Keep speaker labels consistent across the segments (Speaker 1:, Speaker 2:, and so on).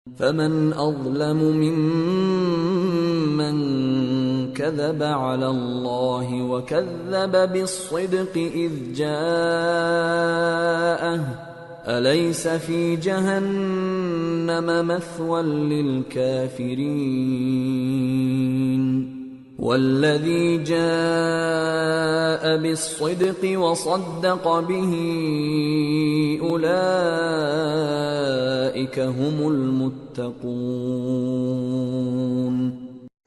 Speaker 1: فمن أظلم ممن كذب على الله وكذب بالصدق إذ جاءه أليس في جهنم مثوى للكافرين والذي جاء بالصدق وصدق به أولئك هم المتقون۔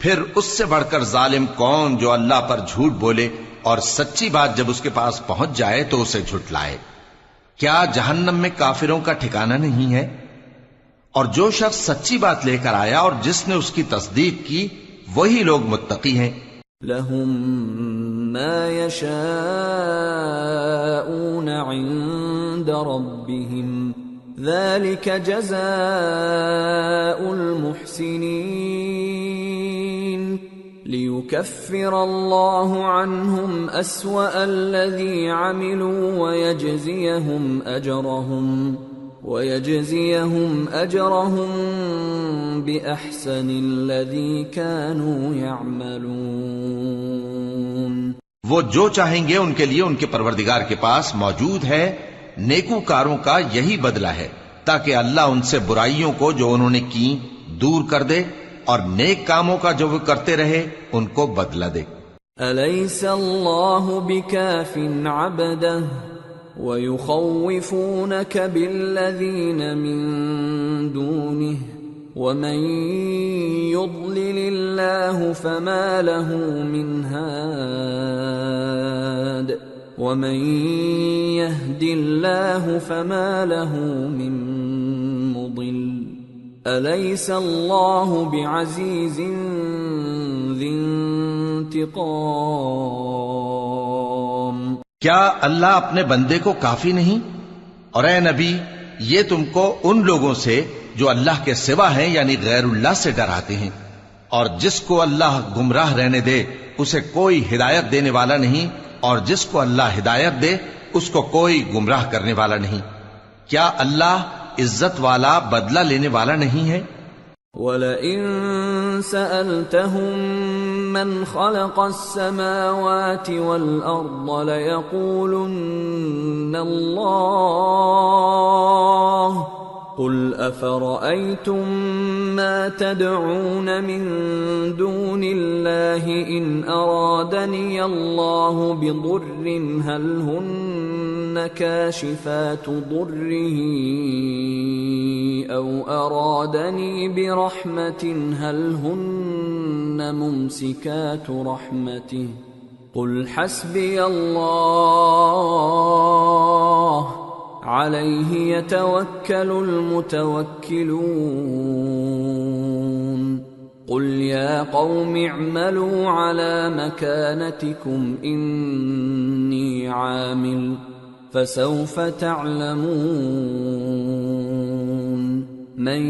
Speaker 2: پھر اس سے بڑھ کر ظالم کون جو اللہ پر جھوٹ بولے اور سچی بات جب اس کے پاس پہنچ جائے تو اسے جھٹلائے۔ کیا جہنم میں کافروں کا ٹھکانہ نہیں ہے؟ اور جو شخص سچی بات لے کر آیا اور جس نے اس کی تصدیق کی وہی لوگ متقی ہیں۔
Speaker 1: لهم ما يشاءون عند ربهم ذلك جزاء المحسنين ليكفر الله عنهم أسوأ الذي عملوا ويجزيهم أجرهم بأحسن الذي كانوا يعملون۔
Speaker 2: وہ جو چاہیں گے ان کے لیے ان کے پروردگار کے پاس موجود ہے، نیکوکاروں کا یہی بدلہ ہے، تاکہ اللہ ان سے برائیوں کو جو انہوں نے کی دور کر دے اور نیک کاموں کا جو وہ کرتے رہے ان کو بدلہ دے۔
Speaker 1: أَلَيْسَ اللَّهُ بِكَافٍ عَبْدَهُ وَيُخَوِّفُونَكَ بِالَّذِينَ مِن دُونِهِ وَمَن يُضْلِلِ اللَّهُ فَمَا لَهُ مِنْ هَادٍ وَمَن يَهْدِ اللَّهُ فَمَا لَهُ مِن مُضِلٍّ أَلَيْسَ اللَّهُ بِعَزِيزٍ ذِي انتقام۔
Speaker 2: کیا اللہ اپنے بندے کو کافی نہیں؟ اور اے نبی یہ تم کو ان لوگوں سے جو اللہ کے سوا ہیں یعنی غیر اللہ سے ڈراتے ہیں، اور جس کو اللہ گمراہ رہنے دے اسے کوئی ہدایت دینے والا نہیں، اور جس کو اللہ ہدایت دے اس کو کوئی گمراہ کرنے والا نہیں۔ کیا اللہ عزت والا بدلہ لینے والا نہیں ہے؟
Speaker 1: وَلَئِن سَأَلْتَهُم مَّنْ خَلَقَ السَّمَاوَاتِ وَالْأَرْضَ لَيَقُولُنَّ اللَّهُ قُلْ أَفَرَأَيْتُم مَّا تَدْعُونَ مِن دُونِ اللَّهِ إِنْ أَرَادَنِيَ اللَّهُ بِضُرٍّ هَلْ هُنَّ كَاشِفَاتُ ضُرِّهِ أَوْ أَرَادَنِي بِرَحْمَةٍ هَلْ هُنَّ مُمْسِكَاتُ رَحْمَتِهِ قُلْ حَسْبِيَ اللَّهُ عَلَيْهِ يَتَوَكَّلُ الْمُتَوَكِّلُونَ قُلْ يَا قَوْمِ اعْمَلُوا عَلَى مَكَانَتِكُمْ إِنِّي عَامِلٌ فَسَوْفَ تَعْلَمُونَ مَن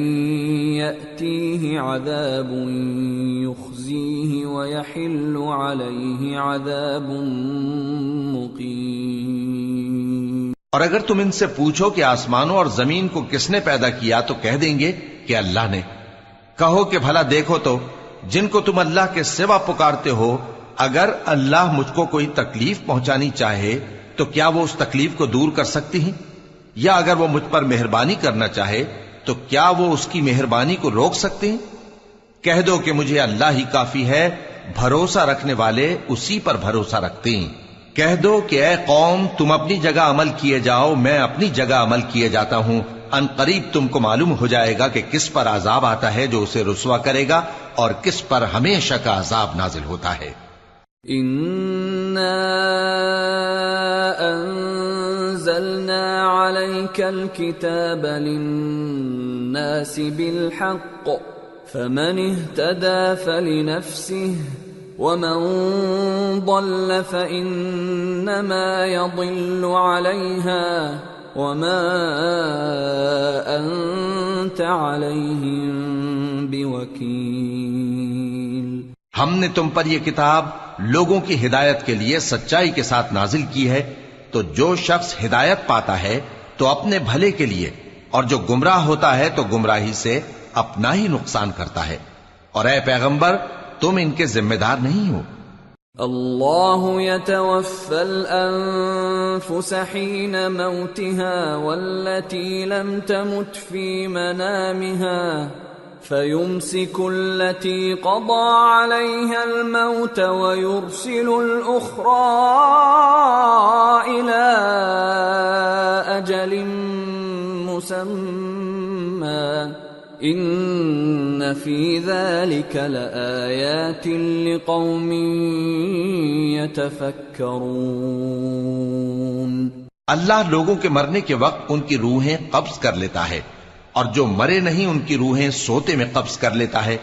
Speaker 1: يَأْتِيهِ عَذَابٌ يُخْزِيهِ وَيَحِلُّ عَلَيْهِ عَذَابٌ مُقِيمٌ۔
Speaker 2: اور اگر تم ان سے پوچھو کہ آسمانوں اور زمین کو کس نے پیدا کیا تو کہہ دیں گے کہ اللہ نے۔ کہو کہ بھلا دیکھو تو جن کو تم اللہ کے سوا پکارتے ہو، اگر اللہ مجھ کو کوئی تکلیف پہنچانی چاہے تو کیا وہ اس تکلیف کو دور کر سکتی ہیں؟ یا اگر وہ مجھ پر مہربانی کرنا چاہے تو کیا وہ اس کی مہربانی کو روک سکتے ہیں؟ کہہ دو کہ مجھے اللہ ہی کافی ہے، بھروسہ رکھنے والے اسی پر بھروسہ رکھتے ہیں۔ کہہ دو کہ اے قوم تم اپنی جگہ عمل کیے جاؤ، میں اپنی جگہ عمل کیے جاتا ہوں، ان قریب تم کو معلوم ہو جائے گا کہ کس پر عذاب آتا ہے جو اسے رسوا کرے گا اور کس پر ہمیشہ کا عذاب نازل ہوتا ہے۔
Speaker 1: إِنَّا أَنزَلْنَا عَلَيْكَ الْكِتَابَ لِلنَّاسِ بِالْحَقِّ فَمَنِ اهْتَدَى فَلِنَفْسِهِ وَمَن ضَلَّ فَإِنَّمَا يَضِلُّ عَلَيْهَا وَمَا أَنتَ عَلَيْهِم بِوَكِيلٍ۔
Speaker 2: ہم نے تم پر یہ کتاب لوگوں کی ہدایت کے لیے سچائی کے ساتھ نازل کی ہے، تو جو شخص ہدایت پاتا ہے تو اپنے بھلے کے لیے، اور جو گمراہ ہوتا ہے تو گمراہی سے اپنا ہی نقصان کرتا ہے، اور اے پیغمبر تم ان کے ذمہ دار نہیں ہو۔
Speaker 1: اللہ يتوفى الأنفس حين موتها والتي لم تمت في منامها فيمسك التي قضى عليها الموت ويرسل الأخرى إلى أجل مسمى ان فی ذلک لآیات لقوم یتفکرون۔
Speaker 2: اللہ لوگوں کے مرنے کے وقت ان کی روحیں قبض کر لیتا ہے، اور جو مرے نہیں ان کی روحیں سوتے میں قبض کر لیتا ہے،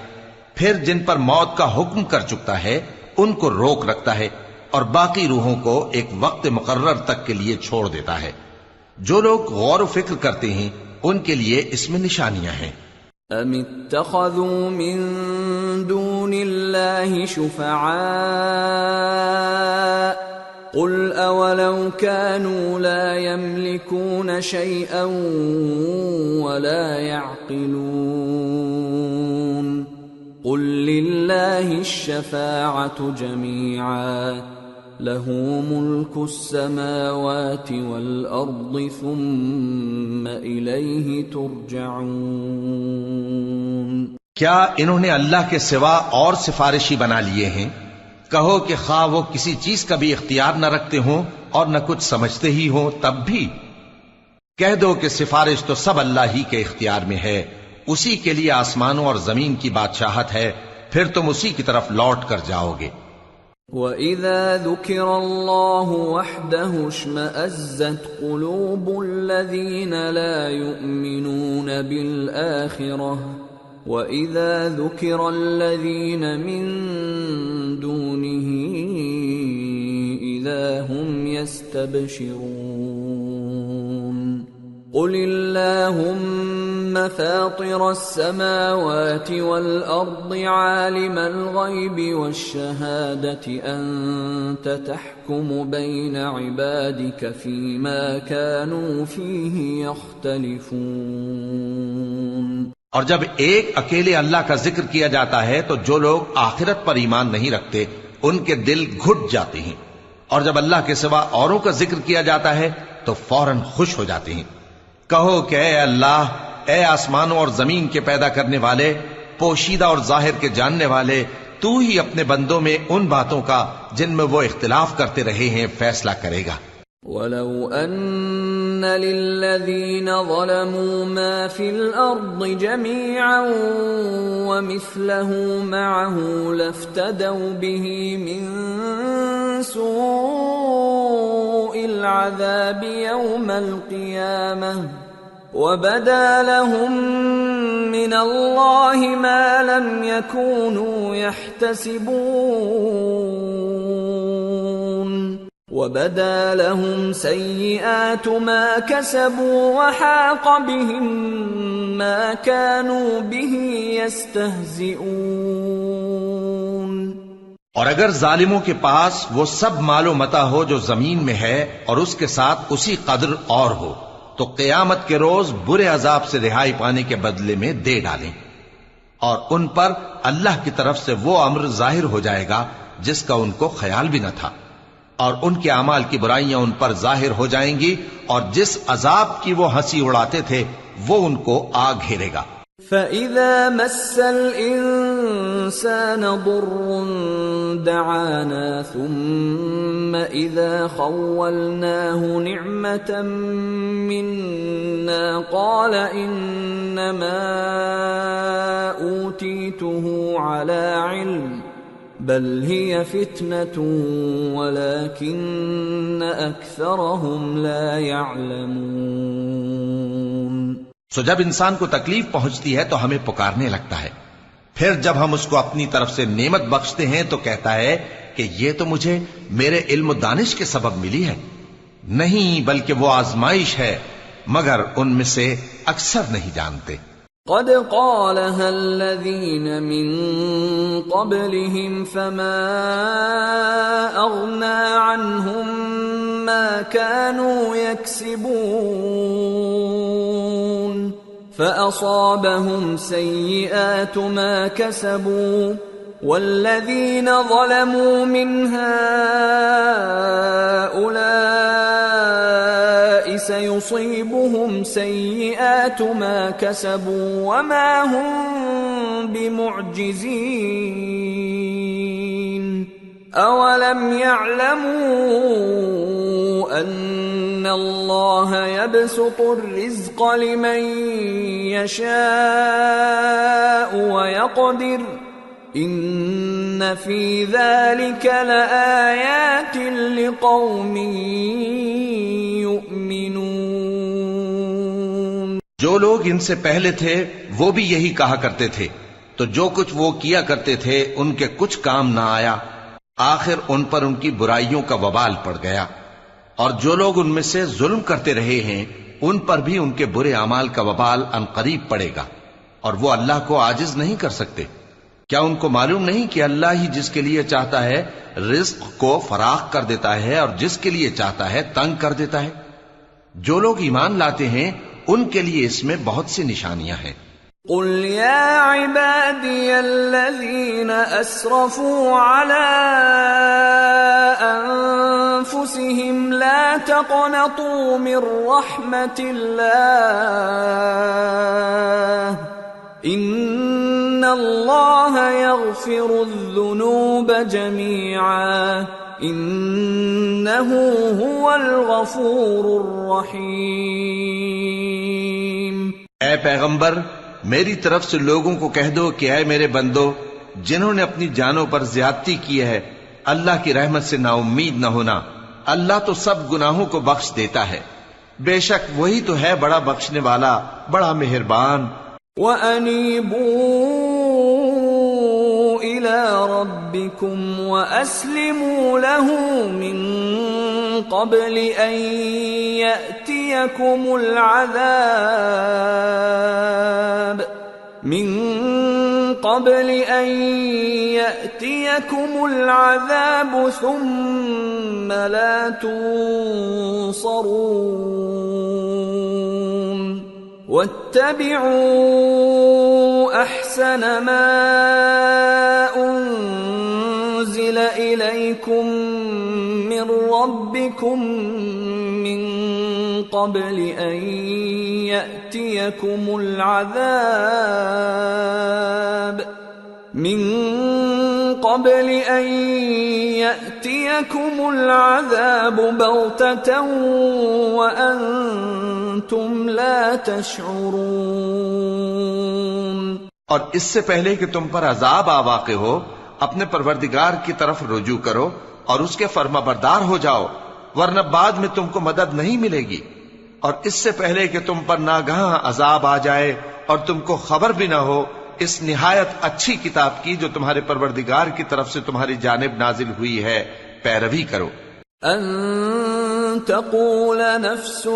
Speaker 2: پھر جن پر موت کا حکم کر چکتا ہے ان کو روک رکھتا ہے، اور باقی روحوں کو ایک وقت مقرر تک کے لیے چھوڑ دیتا ہے۔ جو لوگ غور و فکر کرتے ہیں ان کے لیے اس میں نشانیاں ہیں۔
Speaker 1: ام اتخذوا من دون اللہ شفعاء قل اولو كانوا لا يملكون شيئا ولا يعقلون قل لله الشفاعة جميعا له ملك السماوات والأرض ثم إليه ترجعون۔
Speaker 2: کیا انہوں نے اللہ کے سوا اور سفارشی بنا لیے ہیں؟ کہو کہ خواہ وہ کسی چیز کا بھی اختیار نہ رکھتے ہوں اور نہ کچھ سمجھتے ہی ہوں تب بھی کہہ دو کہ سفارش تو سب اللہ ہی کے اختیار میں ہے، اسی کے لیے آسمانوں اور زمین کی بادشاہت ہے، پھر تم اسی کی طرف لوٹ کر جاؤ گے۔
Speaker 1: وَإِذَا ذُكِرَ اللَّهُ وَحْدَهُ اشْمَأَزَّتْ قُلُوبُ الَّذِينَ لَا يُؤْمِنُونَ بِالْآخِرَةِ وَإِذَا ذُكِرَ الَّذِينَ مِن دُونِهِ إِذَا هُمْ يَسْتَبْشِرُونَ قُلِ اللَّهُمَّ فَاطِرَ السَّمَاوَاتِ وَالْأَرْضِ عَالِمَ الْغَيْبِ وَالشَّهَادَةِ أَنْتَ تَحْكُمُ بَيْنَ عِبَادِكَ فِيمَا كَانُوا فِيهِ يَخْتَلِفُونَ۔
Speaker 2: اور جب ایک اکیلے اللہ کا ذکر کیا جاتا ہے تو جو لوگ آخرت پر ایمان نہیں رکھتے ان کے دل گھٹ جاتے ہیں، اور جب اللہ کے سوا اوروں کا ذکر کیا جاتا ہے تو فوراً خوش ہو جاتے ہیں۔ کہو کہ اے اللہ، اے آسمانوں اور زمین کے پیدا کرنے والے، پوشیدہ اور ظاہر کے جاننے والے، تو ہی اپنے بندوں میں ان باتوں کا جن میں وہ اختلاف کرتے رہے ہیں فیصلہ کرے گا۔
Speaker 1: وَلَوْ أَنَّ لِلَّذِينَ ظَلَمُوا مَا فِي الْأَرْضِ جَمِيعًا وَمِثْلَهُ مَعَهُ لَافْتَدَوْا بِهِ مِنْ سُوءِ الْعَذَابِ يَوْمَ الْقِيَامَةِ وَبَدَا لَهُم مِّنَ اللَّهِ مَا لَمْ يَكُونُوا يَحْتَسِبُونَ وَبَدَا لَهُمْ سَيِّئَاتُ مَا كَسَبُوا وَحَاقَ بِهِمْ مَا كَانُوا بِهِ يَسْتَهْزِئُونَ۔
Speaker 2: اور اگر ظالموں کے پاس وہ سب مال و متاع ہو جو زمین میں ہے اور اس کے ساتھ اسی قدر اور ہو تو قیامت کے روز برے عذاب سے رہائی پانے کے بدلے میں دے ڈالیں، اور ان پر اللہ کی طرف سے وہ امر ظاہر ہو جائے گا جس کا ان کو خیال بھی نہ تھا، اور ان کے اعمال کی برائیاں ان پر ظاہر ہو جائیں گی، اور جس عذاب کی وہ ہنسی اڑاتے تھے وہ ان کو آ گھیرے گا۔
Speaker 1: فَإِذَا مَسَّ الْإِنسَانَ ضُرٌّ دَعَانَا ثُمَّ إِذَا خَوَّلْنَاهُ نِعْمَةً مِنَّا قَالَ إِنَّمَا أُوتِيتُهُ عَلَى عِلْمٍ بل هي فتنة ولكن أكثرهم لا يعلمون۔
Speaker 2: سو جب انسان کو تکلیف پہنچتی ہے تو ہمیں پکارنے لگتا ہے، پھر جب ہم اس کو اپنی طرف سے نعمت بخشتے ہیں تو کہتا ہے کہ یہ تو مجھے میرے علم و دانش کے سبب ملی ہے، نہیں بلکہ وہ آزمائش ہے، مگر ان میں سے اکثر نہیں جانتے۔
Speaker 1: قد قالها الذين من قبلهم فما أغنى عنهم ما كانوا يكسبون فأصابهم سيئات ما كسبوا والذين ظلموا من هؤلاء سيصيبهم سيئات ما كسبوا وما هم بمعجزين أولم يعلموا أن الله يبسط الرزق لمن يشاء ويقدر إن في ذلك لآيات لقوم يؤمنون۔
Speaker 2: جو لوگ ان سے پہلے تھے وہ بھی یہی کہا کرتے تھے، تو جو کچھ وہ کیا کرتے تھے ان کے کچھ کام نہ آیا، آخر ان پر ان کی برائیوں کا وبال پڑ گیا۔ اور جو لوگ ان میں سے ظلم کرتے رہے ہیں ان پر بھی ان کے برے اعمال کا وبال عنقریب پڑے گا، اور وہ اللہ کو عاجز نہیں کر سکتے۔ کیا ان کو معلوم نہیں کہ اللہ ہی جس کے لیے چاہتا ہے رزق کو فراخ کر دیتا ہے اور جس کے لیے چاہتا ہے تنگ کر دیتا ہے؟ جو لوگ ایمان لاتے ہیں ان کے لیے اس میں بہت سی نشانیاں ہیں۔
Speaker 1: قل يا عبادي الذين أسرفوا على أنفسهم لا تقنطوا من رحمة الله إن الله يغفر الذنوب جميعا إنه هو الغفور الرحيم۔
Speaker 2: اے پیغمبر، میری طرف سے لوگوں کو کہہ دو کہ اے میرے بندو، جنہوں نے اپنی جانوں پر زیادتی کی ہے، اللہ کی رحمت سے نا امید نہ ہونا۔ اللہ تو سب گناہوں کو بخش دیتا ہے، بے شک وہی تو ہے بڑا بخشنے والا، بڑا مہربان۔
Speaker 1: وَأَنِيبُوا إِلَى رَبِّكُمْ وَأَسْلِمُوا لَهُ مِن قَبْلِ أَن يَأْتِيَكُمُ الْعَذَابُ ثُمَّ لَا تُنصَرُونَ وَاتَّبِعُوا أَحْسَنَ مَا أُنزِلَ إِلَيْكُم مِّن رَّبِّكُم مِّن قَبْلِ أَن يَأْتِيَكُمُ الْعَذَابُ بَغْتَةً وَأَنتُمْ لَا تَشْعُرُونَ۔
Speaker 2: اور اس سے پہلے کہ تم پر عذاب آ واقع ہو، اپنے پروردگار کی طرف رجوع کرو اور اس کے فرما بردار ہو جاؤ، ورنہ بعد میں تم کو مدد نہیں ملے گی۔ اور اس سے پہلے کہ تم پر ناگہاں عذاب آ جائے اور تم کو خبر بھی نہ ہو اس نہایت اچھی کتاب کی جو تمہارے پروردگار کی طرف سے تمہاری جانب نازل ہوئی ہے، پیروی کرو۔
Speaker 1: ان تقول نفس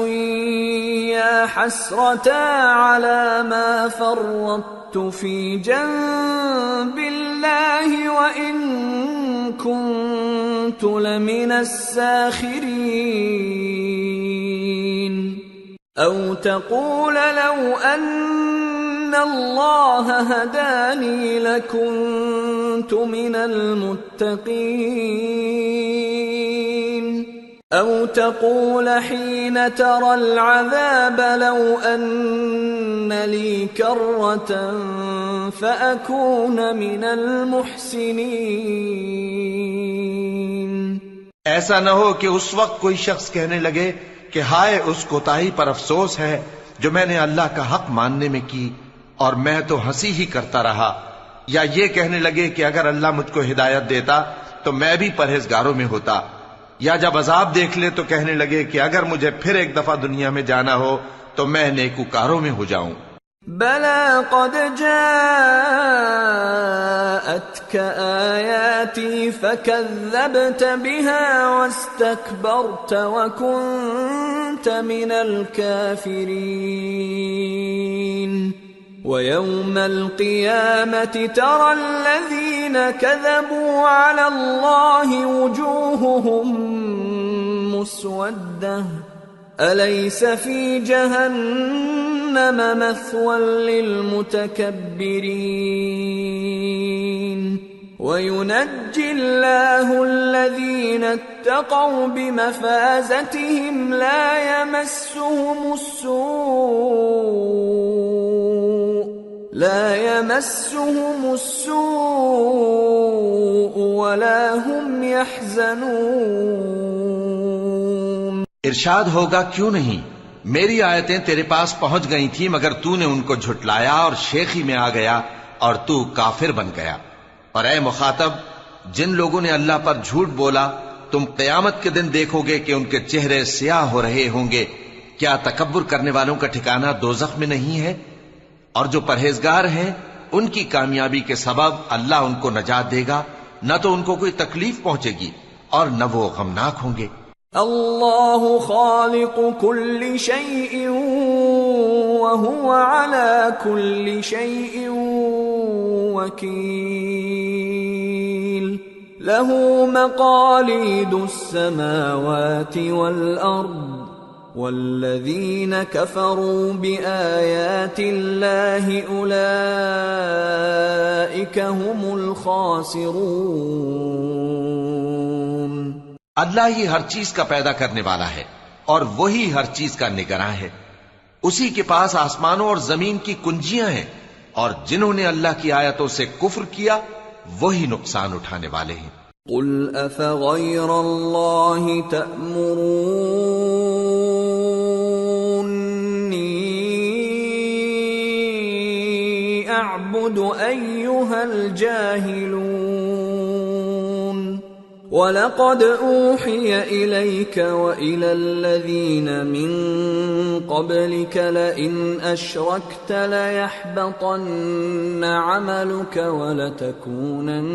Speaker 1: یا حسرتا علی ما فرطت فی جنب اللہ وان كنت لمن الساخرین او تقول لو ان اللہ ہدانی لکنت من المتقین او تقول حین ترى العذاب لو ان لی کرة فأکون من المحسنین۔
Speaker 2: ایسا نہ ہو کہ اس وقت کوئی شخص کہنے لگے کہ ہائے اس کوتاہی پر افسوس ہے جو میں نے اللہ کا حق ماننے میں کی اور میں تو ہنسی ہی کرتا رہا، یا یہ کہنے لگے کہ اگر اللہ مجھ کو ہدایت دیتا تو میں بھی پرہیزگاروں میں ہوتا، یا جب عذاب دیکھ لے تو کہنے لگے کہ اگر مجھے پھر ایک دفعہ دنیا میں جانا ہو تو میں نیکوکاروں میں ہو جاؤں۔
Speaker 1: بلى قد جاءتك آياتي فكذبت بها واستكبرت وكنت من الكافرين ويوم القيامة ترى الذين كذبوا على الله وجوههم مسودة أليس في جهنم مثوى للمتكبرين وينجي الله الذين اتقوا بمفازتهم لا يمسهم السوء ولا هم يحزنون۔
Speaker 2: ارشاد ہوگا کیوں نہیں، میری آیتیں تیرے پاس پہنچ گئی تھی مگر تو نے ان کو جھٹلایا اور شیخی میں آ گیا اور تو کافر بن گیا۔ اور اے مخاطب، جن لوگوں نے اللہ پر جھوٹ بولا تم قیامت کے دن دیکھو گے کہ ان کے چہرے سیاہ ہو رہے ہوں گے۔ کیا تکبر کرنے والوں کا ٹھکانہ دوزخ میں نہیں ہے؟ اور جو پرہیزگار ہیں ان کی کامیابی کے سبب اللہ ان کو نجات دے گا، نہ تو ان کو کوئی تکلیف پہنچے گی اور نہ وہ غمناک ہوں گے۔
Speaker 1: اللہ خالق كل شيء وهو على كل شيء وكيل له مقاليد السماوات والأرض والذين كفروا بآيات الله أولئك هم الخاسرون۔
Speaker 2: اللہ ہی ہر چیز کا پیدا کرنے والا ہے اور وہی ہر چیز کا نگراں ہے۔ اسی کے پاس آسمانوں اور زمین کی کنجیاں ہیں، اور جنہوں نے اللہ کی آیتوں سے کفر کیا وہی نقصان اٹھانے والے ہیں۔
Speaker 1: قل افغیر اللہ تأمرونی اعبد ایہا الجاہلون وَلَقَدْ أُوحِيَ إِلَيْكَ وَإِلَى الَّذِينَ مِن قَبْلِكَ لَئِنْ أَشْرَكْتَ لَيَحْبَطَنَّ عَمَلُكَ وَلَتَكُونَنَّ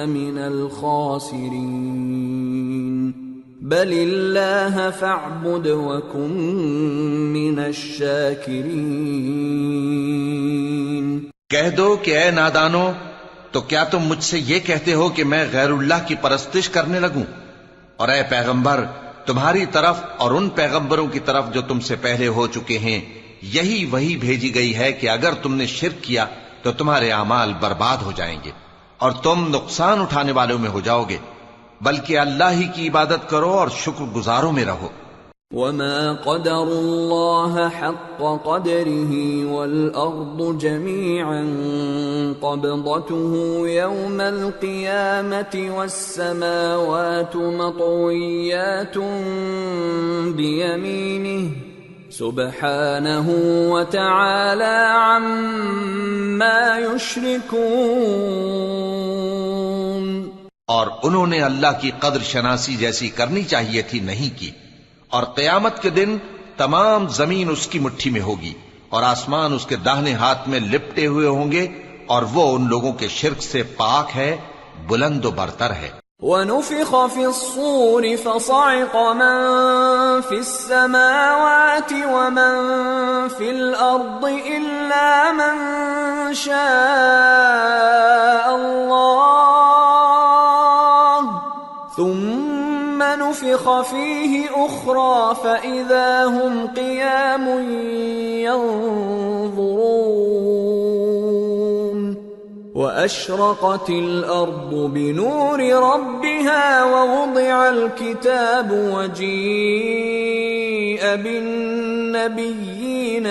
Speaker 1: مِنَ الْخَاسِرِينَ بَلِ اللَّهَ فَاعْبُدْ وَكُن مِّنَ الشَّاكِرِينَ۔
Speaker 2: کہہ دو کہ اے نادانو، تو کیا تم مجھ سے یہ کہتے ہو کہ میں غیر اللہ کی پرستش کرنے لگوں؟ اور اے پیغمبر، تمہاری طرف اور ان پیغمبروں کی طرف جو تم سے پہلے ہو چکے ہیں یہی وہی بھیجی گئی ہے کہ اگر تم نے شرک کیا تو تمہارے اعمال برباد ہو جائیں گے اور تم نقصان اٹھانے والوں میں ہو جاؤ گے، بلکہ اللہ ہی کی عبادت کرو اور شکر گزاروں میں رہو۔
Speaker 1: وما قدر الله حق قدره والأرض جميعا قبضته يوم القيامة والسماوات مطويات بيمينه سبحانه وتعالى عما يشركون۔
Speaker 2: اور انہوں نے اللہ کی قدر شناسی جیسی کرنی چاہیے تھی نہیں کی، اور قیامت کے دن تمام زمین اس کی مٹھی میں ہوگی اور آسمان اس کے داہنے ہاتھ میں لپٹے ہوئے ہوں گے، اور وہ ان لوگوں کے شرک سے پاک ہے، بلند و برتر ہے۔
Speaker 1: وَنُفِخَ فِي الصُّورِ فَصَعِقَ مَن فِي السَّمَاوَاتِ وَمَن فِي الْأَرْضِ إِلَّا مَن شَاءَ اللَّهُ ثُمَّ نُفِخَ فِيهِ أُخْرَى فَإِذَا هُمْ قِيَامٌ يَنظُرُونَ وَأَشْرَقَتِ الْأَرْضُ بِنُورِ رَبِّهَا وَوُضِعَ الْكِتَابُ وَجِيءَ بِالنَّبِيِّينَ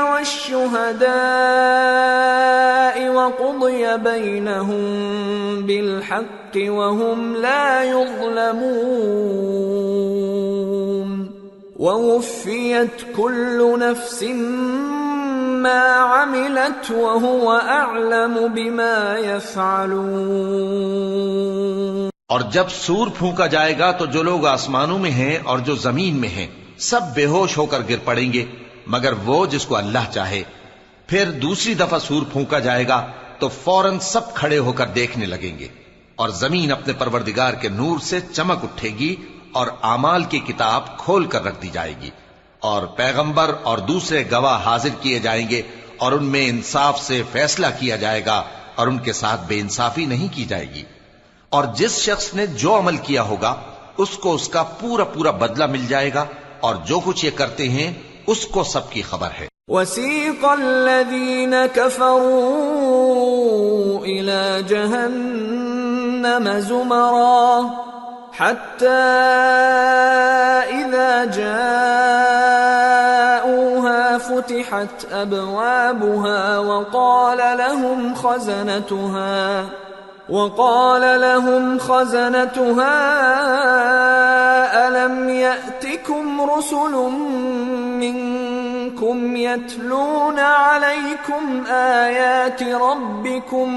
Speaker 1: والشهداء وقضي بينهم بالحق وهم لا يظلمون ووفيت كل نفس ما عملت وهو أعلم بما يفعلون۔
Speaker 2: اور جب سور پھونکا جائے گا تو جو لوگ آسمانوں میں ہیں اور جو زمین میں ہیں سب بے ہوش ہو کر گر پڑیں گے مگر وہ جس کو اللہ چاہے۔ پھر دوسری دفعہ سور پھونکا جائے گا تو فوراً سب کھڑے ہو کر دیکھنے لگیں گے، اور زمین اپنے پروردگار کے نور سے چمک اٹھے گی اور اعمال کی کتاب کھول کر رکھ دی جائے گی، اور پیغمبر اور دوسرے گواہ حاضر کیے جائیں گے، اور ان میں انصاف سے فیصلہ کیا جائے گا اور ان کے ساتھ بے انصافی نہیں کی جائے گی۔ اور جس شخص نے جو عمل کیا ہوگا اس کو اس کا پورا پورا بدلہ مل جائے گا، اور جو کچھ یہ کرتے ہیں اس کو سب کی خبر ہے۔
Speaker 1: وَسِيقَ الَّذِينَ كَفَرُوا إِلَى جَهَنَّمَ زُمَرًا حَتَّى إِذَا جَاءُوهَا فُتِحَتْ أَبْوَابُهَا وقال لهم خزنتها ألم يأتكم رسل منكم يتلون عليكم آيات ربكم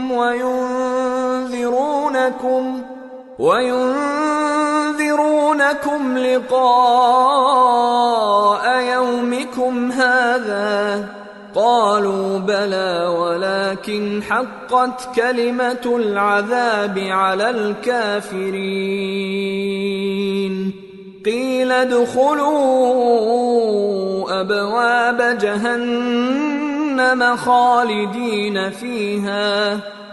Speaker 1: وينذرونكم لقاء يومكم هذا قالوا بلى ولكن حقت كلمة العذاب على الكافرين قيل ادخلوا أبواب جهنم خالدين فيها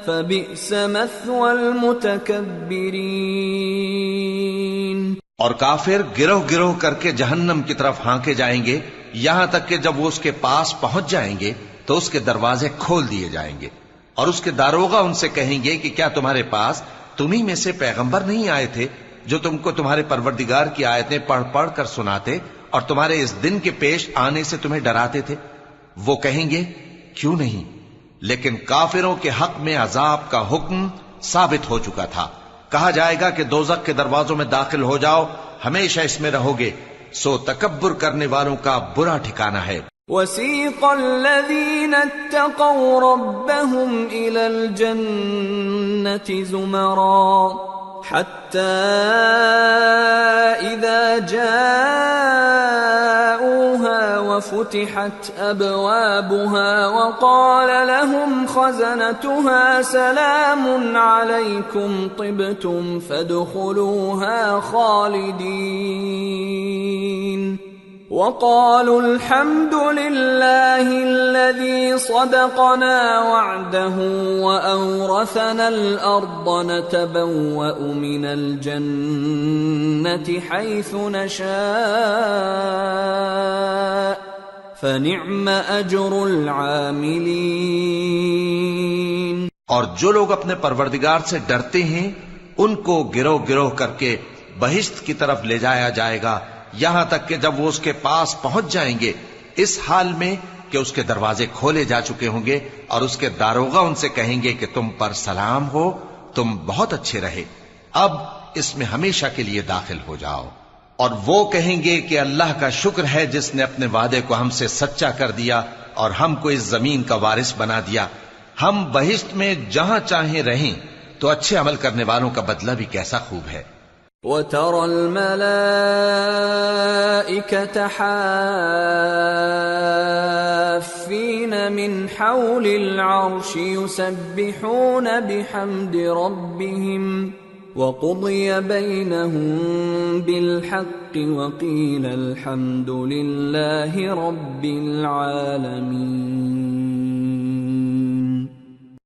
Speaker 1: فبئس مثوى المتكبرين۔
Speaker 2: اور کافر گروہ گروہ کر کے جہنم کی طرف ہانکے جائیں گے، یہاں تک کہ جب وہ اس کے پاس پہنچ جائیں گے تو اس کے دروازے کھول دیے جائیں گے، اور اس کے داروغہ ان سے کہیں گے کہ کیا تمہارے پاس تمہیں میں سے پیغمبر نہیں آئے تھے جو تم کو تمہارے پروردگار کی آیتیں پڑھ پڑھ کر سناتے اور تمہارے اس دن کے پیش آنے سے تمہیں ڈراتے تھے؟ وہ کہیں گے کیوں نہیں، لیکن کافروں کے حق میں عذاب کا حکم ثابت ہو چکا تھا۔ کہا جائے گا کہ دوزخ کے دروازوں میں داخل ہو جاؤ، ہمیشہ اس میں رہو گے، سو تکبر کرنے والوں کا برا ٹھکانہ ہے۔
Speaker 1: وَسِيقَ الَّذِينَ اتَّقَوْا رَبَّهُمْ إِلَى الْجَنَّةِ زُمَرًا حَتَّى إِذَا جَاءُوهَا وَفُتِحَتْ أَبْوَابُهَا وَقَالَ لَهُمْ خَزَنَتُهَا سَلَامٌ عَلَيْكُمْ طِبْتُمْ فَادْخُلُوهَا خَالِدِينَ وَقَالُوا الْحَمْدُ لِلَّهِ الَّذِي صَدَقَنَا وَعْدَهُ وَأَوْرَثَنَا الْأَرْضَ نَتَبَوَّأُ مِنَ الْجَنَّةِ حَيْثُ نَشَاءُ فَنِعْمَ أَجْرُ الْعَامِلِينَ۔
Speaker 2: اور جو لوگ اپنے پروردگار سے ڈرتے ہیں ان کو گروہ گروہ کر کے بہشت کی طرف لے جایا جائے گا، یہاں تک کہ جب وہ اس کے پاس پہنچ جائیں گے اس حال میں کہ اس کے دروازے کھولے جا چکے ہوں گے، اور اس کے داروغہ ان سے کہیں گے کہ تم پر سلام ہو، تم بہت اچھے رہے، اب اس میں ہمیشہ کے لیے داخل ہو جاؤ۔ اور وہ کہیں گے کہ اللہ کا شکر ہے جس نے اپنے وعدے کو ہم سے سچا کر دیا اور ہم کو اس زمین کا وارث بنا دیا، ہم بہشت میں جہاں چاہیں رہیں، تو اچھے عمل کرنے والوں کا بدلہ بھی کیسا خوب ہے۔
Speaker 1: وَتَرَى الْمَلَائِكَةَ حَافِّينَ مِنْ حَوْلِ الْعَرْشِ يُسَبِّحُونَ بِحَمْدِ رَبِّهِمْ وَقُضِيَ بَيْنَهُم بِالْحَقِّ وَقِيلَ الْحَمْدُ لِلَّهِ رَبِّ الْعَالَمِينَ۔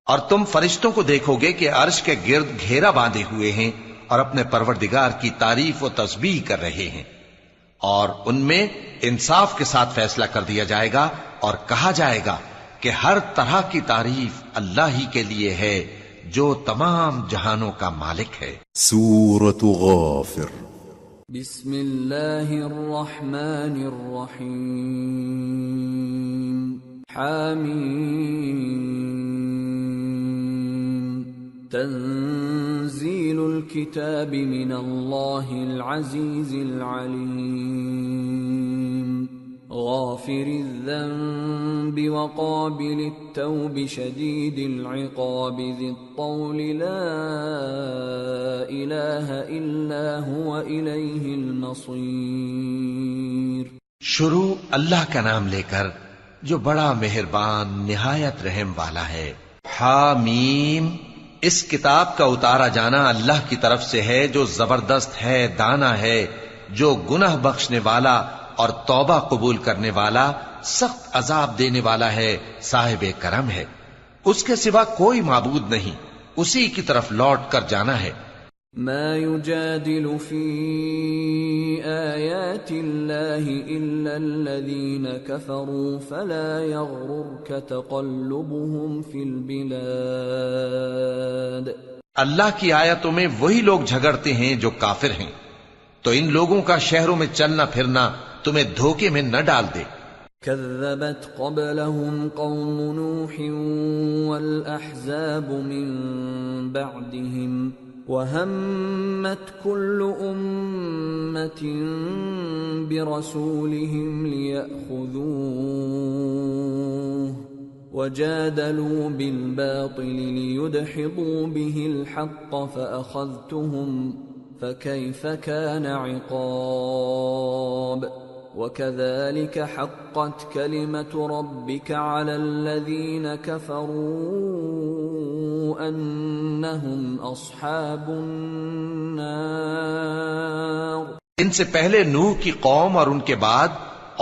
Speaker 2: اور تم فرشتوں کو دیکھو گے کہ عرش کے گرد گھیرا باندھے ہوئے ہیں اور اپنے پروردگار کی تعریف و تسبیح کر رہے ہیں، اور ان میں انصاف کے ساتھ فیصلہ کر دیا جائے گا، اور کہا جائے گا کہ ہر طرح کی تعریف اللہ ہی کے لیے ہے جو تمام جہانوں کا مالک ہے۔
Speaker 3: سورة غافر۔
Speaker 1: بسم اللہ الرحمن الرحیم۔ حامیم۔ تنزیل الكتاب من اللہ العزیز العلیم۔ غافر الذنب وقابل التوب شدید العقاب ذی الطول لا الہ الا هو الیہ المصیر۔
Speaker 2: شروع اللہ کا نام لے کر جو بڑا مہربان نہایت رحم والا ہے۔ حامیم۔ اس کتاب کا اتارا جانا اللہ کی طرف سے ہے جو زبردست ہے، دانا ہے، جو گناہ بخشنے والا اور توبہ قبول کرنے والا، سخت عذاب دینے والا ہے، صاحب کرم ہے۔ اس کے سوا کوئی معبود نہیں، اسی کی طرف لوٹ کر جانا ہے۔
Speaker 1: ما يجادل في آيات الله إلا الذين كفروا فلا يغررك تقلبهم في البلاد.
Speaker 2: اللہ کی آیتوں میں وہی لوگ جھگڑتے ہیں جو کافر ہیں، تو ان لوگوں کا شہروں میں چلنا پھرنا تمہیں دھوکے میں نہ ڈال دے.
Speaker 1: كذبت قبلهم قوم نوح والأحزاب من بعدهم وهمت كل أمة برسولهم ليأخذوه وجادلوا بالباطل ليدحضوا به الحق فأخذتهم فكيف كان عقاب. وكذلك حقت كلمة ربك على الذين كفروا أنهم أصحاب النار.
Speaker 2: ان سے پہلے نوح کی قوم اور ان کے بعد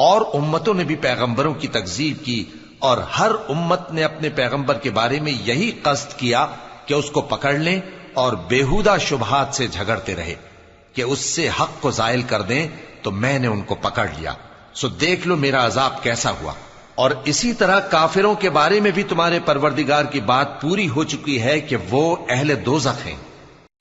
Speaker 2: اور امتوں نے بھی پیغمبروں کی تکذیب کی، اور ہر امت نے اپنے پیغمبر کے بارے میں یہی قصد کیا کہ اس کو پکڑ لیں اور بیہودہ شبہات سے جھگڑتے رہے کہ اس سے حق کو زائل کر دیں، تو میں نے ان کو پکڑ لیا. سو دیکھ لو میرا عذاب کیسا ہوا. اور اسی طرح کافروں کے بارے میں بھی تمہارے پروردگار کی بات پوری ہو چکی ہے کہ وہ اہل دوزخ ہیں.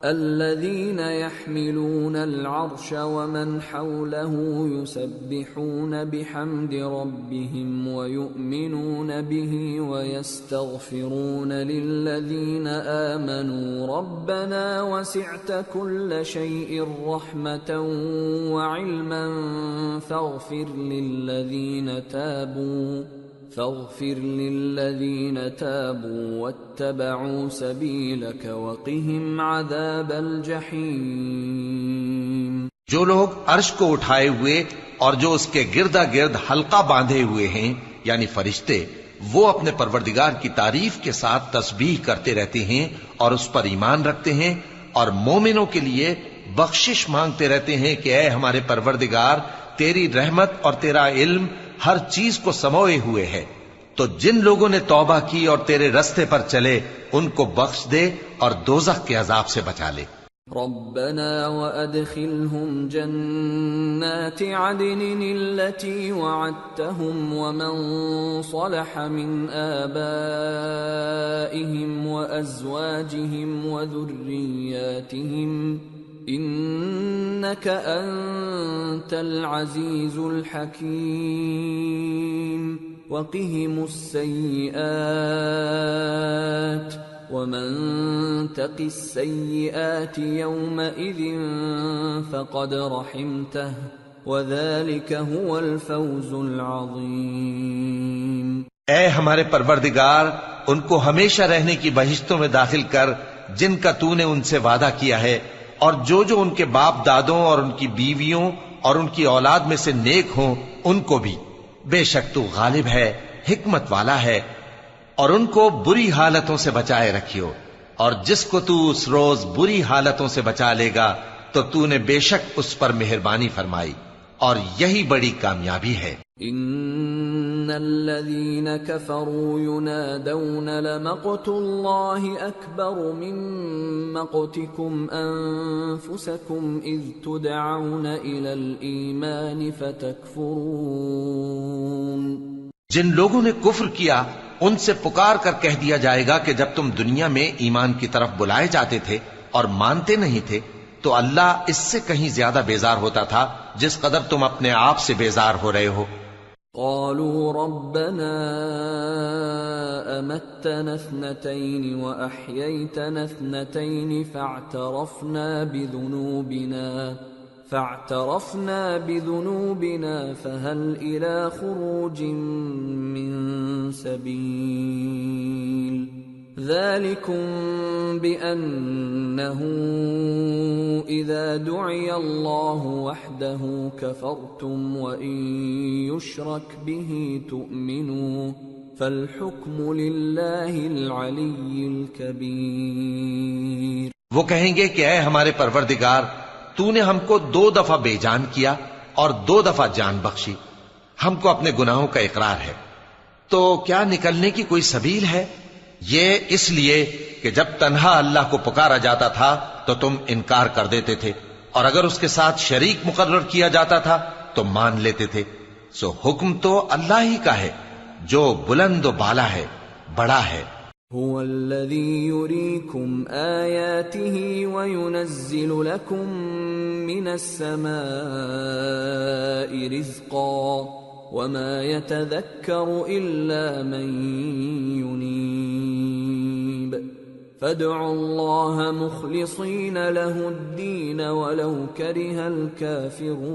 Speaker 1: الذين يحملون العرش ومن حوله يسبحون بحمد ربهم ويؤمنون به ويستغفرون للذين آمنوا ربنا وسعت كل شيء رحمة وعلما فاغفر للذين تابوا واتبعوا سبيلك وقهم عذاب الجحيم.
Speaker 2: جو لوگ عرش کو اٹھائے ہوئے اور جو اس کے گردا گرد حلقہ باندھے ہوئے ہیں یعنی فرشتے، وہ اپنے پروردگار کی تعریف کے ساتھ تسبیح کرتے رہتے ہیں اور اس پر ایمان رکھتے ہیں، اور مومنوں کے لیے بخشش مانگتے رہتے ہیں کہ اے ہمارے پروردگار، تیری رحمت اور تیرا علم ہر چیز کو سموئے ہوئے ہے، تو جن لوگوں نے توبہ کی اور تیرے رستے پر چلے ان کو بخش دے اور دوزخ کے عذاب سے بچا لے.
Speaker 1: ربنا وادخلهم جنات عدن التي وعدتهم ومن صلح من آبائهم وأزواجهم وذرياتهم إنك أنت العزيز الحكيم. وقهم السيئات ومن تق السيئات يومئذ فقد رحمته وذلك هو الفوز العظيم.
Speaker 2: اے ہمارے پروردگار، ان کو ہمیشہ رہنے کی بہشتوں میں داخل کر جن کا تو نے ان سے وعدہ کیا ہے، اور جو جو ان کے باپ دادوں اور ان کی بیویوں اور ان کی اولاد میں سے نیک ہوں ان کو بھی. بے شک تو غالب ہے، حکمت والا ہے. اور ان کو بری حالتوں سے بچائے رکھیو، اور جس کو تو اس روز بری حالتوں سے بچا لے گا تو تو نے بے شک اس پر مہربانی فرمائی، اور یہی بڑی کامیابی ہے.
Speaker 1: ان الذين كفروا ينادون لمقت الله اكبر من مقتكم انفسكم اذ تدعون الى الايمان فتكفرون.
Speaker 2: جن لوگوں نے کفر کیا ان سے پکار کر کہہ دیا جائے گا کہ جب تم دنیا میں ایمان کی طرف بلائے جاتے تھے اور مانتے نہیں تھے تو اللہ اس سے کہیں زیادہ بیزار ہوتا تھا جس قدر تم اپنے آپ سے بیزار ہو رہے ہو.
Speaker 1: قالوا ربنا امتنا اثنتين واحييتنا اثنتين فاعترفنا بذنوبنا فهل الى خروج من سبيل. ذلكم بأنه إذا دعي الله وحده كفرتم وإن يشرك به تؤمنوا فالحكم لله العلي الكبير.
Speaker 2: وہ کہیں گے کہ اے ہمارے پروردگار، تو نے ہم کو 2 دفعہ بے جان کیا اور 2 دفعہ جان بخشی، ہم کو اپنے گناہوں کا اقرار ہے، تو کیا نکلنے کی کوئی سبیل ہے؟ یہ اس لیے کہ جب تنہا اللہ کو پکارا جاتا تھا تو تم انکار کر دیتے تھے، اور اگر اس کے ساتھ شریک مقرر کیا جاتا تھا تو مان لیتے تھے۔ سو حکم تو اللہ ہی کا ہے جو بلند و بالا ہے، بڑا ہے۔
Speaker 1: هو الذي يريكم آياته وينزل لكم من السماء رزقا وما يتذكر إلا من ينيب فادعوا الله مخلصين له الدين ولو كره الكافرون۔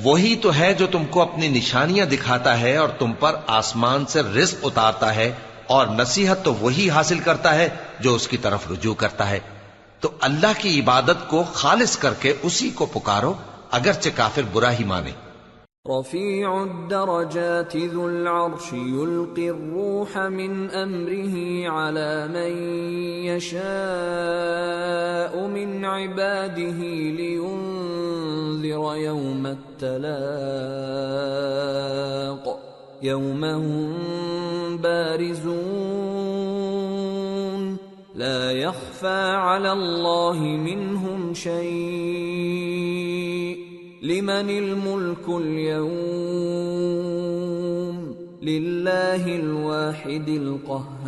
Speaker 2: وہی تو ہے جو تم کو اپنی نشانیاں دکھاتا ہے اور تم پر آسمان سے رزق اتارتا ہے، اور نصیحت تو وہی حاصل کرتا ہے جو اس کی طرف رجوع کرتا ہے۔ تو اللہ کی عبادت کو خالص کر کے اسی کو پکارو، اگرچہ کافر برا ہی مانے۔
Speaker 1: رفیع الدرجات ذو العرش يلقي الروح من امره على من يشاء من عباده لينذر يوم التلاق يوم هم بارزون لا يخفى على الله منهم شيء لمن الملك اليوم لله الواحد القهار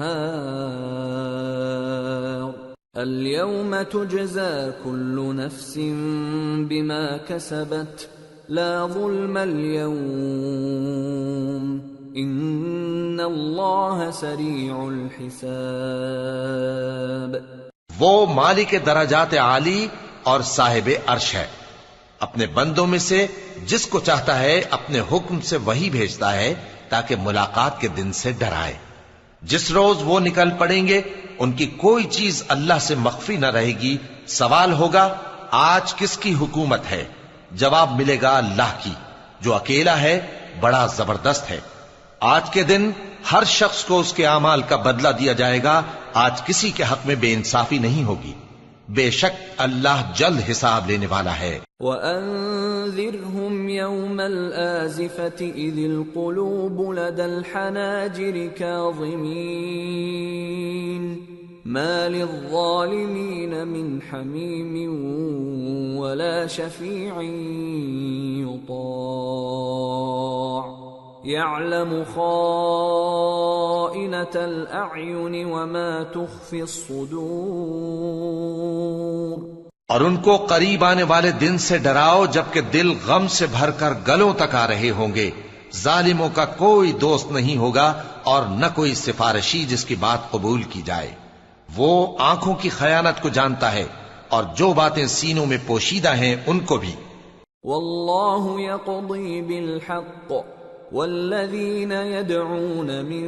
Speaker 1: اليوم تجزى كل نفس بما كسبت لا ظلم اليوم ان الله سريع الحساب۔
Speaker 2: وہ مالک درجات عالی اور صاحب عرش ہے، اپنے بندوں میں سے جس کو چاہتا ہے اپنے حکم سے وہی بھیجتا ہے تاکہ ملاقات کے دن سے ڈرائے۔ جس روز وہ نکل پڑیں گے ان کی کوئی چیز اللہ سے مخفی نہ رہے گی۔ سوال ہوگا آج کس کی حکومت ہے؟ جواب ملے گا اللہ کی جو اکیلا ہے، بڑا زبردست ہے۔ آج کے دن ہر شخص کو اس کے اعمال کا بدلہ دیا جائے گا، آج کسی کے حق میں بے انصافی نہیں ہوگی۔ بے شک اللہ جلد حساب لینے والا ہے۔
Speaker 1: وَأَنذِرْهُمْ يَوْمَ الْآزِفَةِ إِذِ الْقُلُوبُ لَدَى الْحَنَاجِرِ كَاظِمِينَ مَا لِلظَّالِمِينَ مِنْ حَمِيمٍ وَلَا شَفِيعٍ يُطَاعُ يَعْلَمُ خَائِنَةَ الْأَعْيُنِ وَمَا تُخْفِي الصُّدُورُ۔
Speaker 2: اور ان کو قریب آنے والے دن سے ڈراؤ جبکہ دل غم سے بھر کر گلوں تک آ رہے ہوں گے۔ ظالموں کا کوئی دوست نہیں ہوگا اور نہ کوئی سفارشی جس کی بات قبول کی جائے۔ وہ آنکھوں کی خیانت کو جانتا ہے اور جو باتیں سینوں میں پوشیدہ ہیں ان کو بھی۔
Speaker 1: واللہ یقضی بالحق والذین يدعون من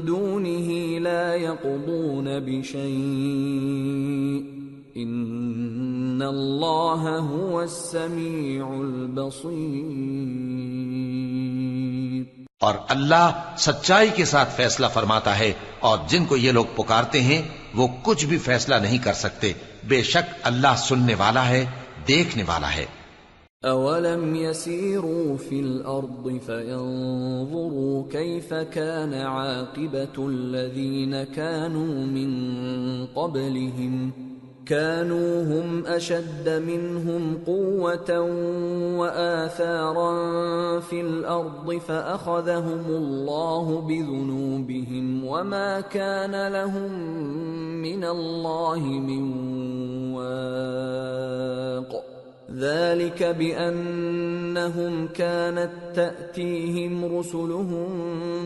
Speaker 1: دونه لا يقضون بشیء ان اللہ هو السمیع البصیر۔
Speaker 2: اور اللہ سچائی کے ساتھ فیصلہ فرماتا ہے، اور جن کو یہ لوگ پکارتے ہیں وہ کچھ بھی فیصلہ نہیں کر سکتے۔ بے شک اللہ سننے والا ہے، دیکھنے والا ہے۔
Speaker 1: اولم يسيروا في الارض فينظروا كيف كان عاقبة الذين كانوا من قبلهم كانوا هم اشد منهم قوة واثارا في الارض فاخذهم الله بذنوبهم وما كان لهم من الله من واق ذلك بأنهم كانت تأتيهم رسلهم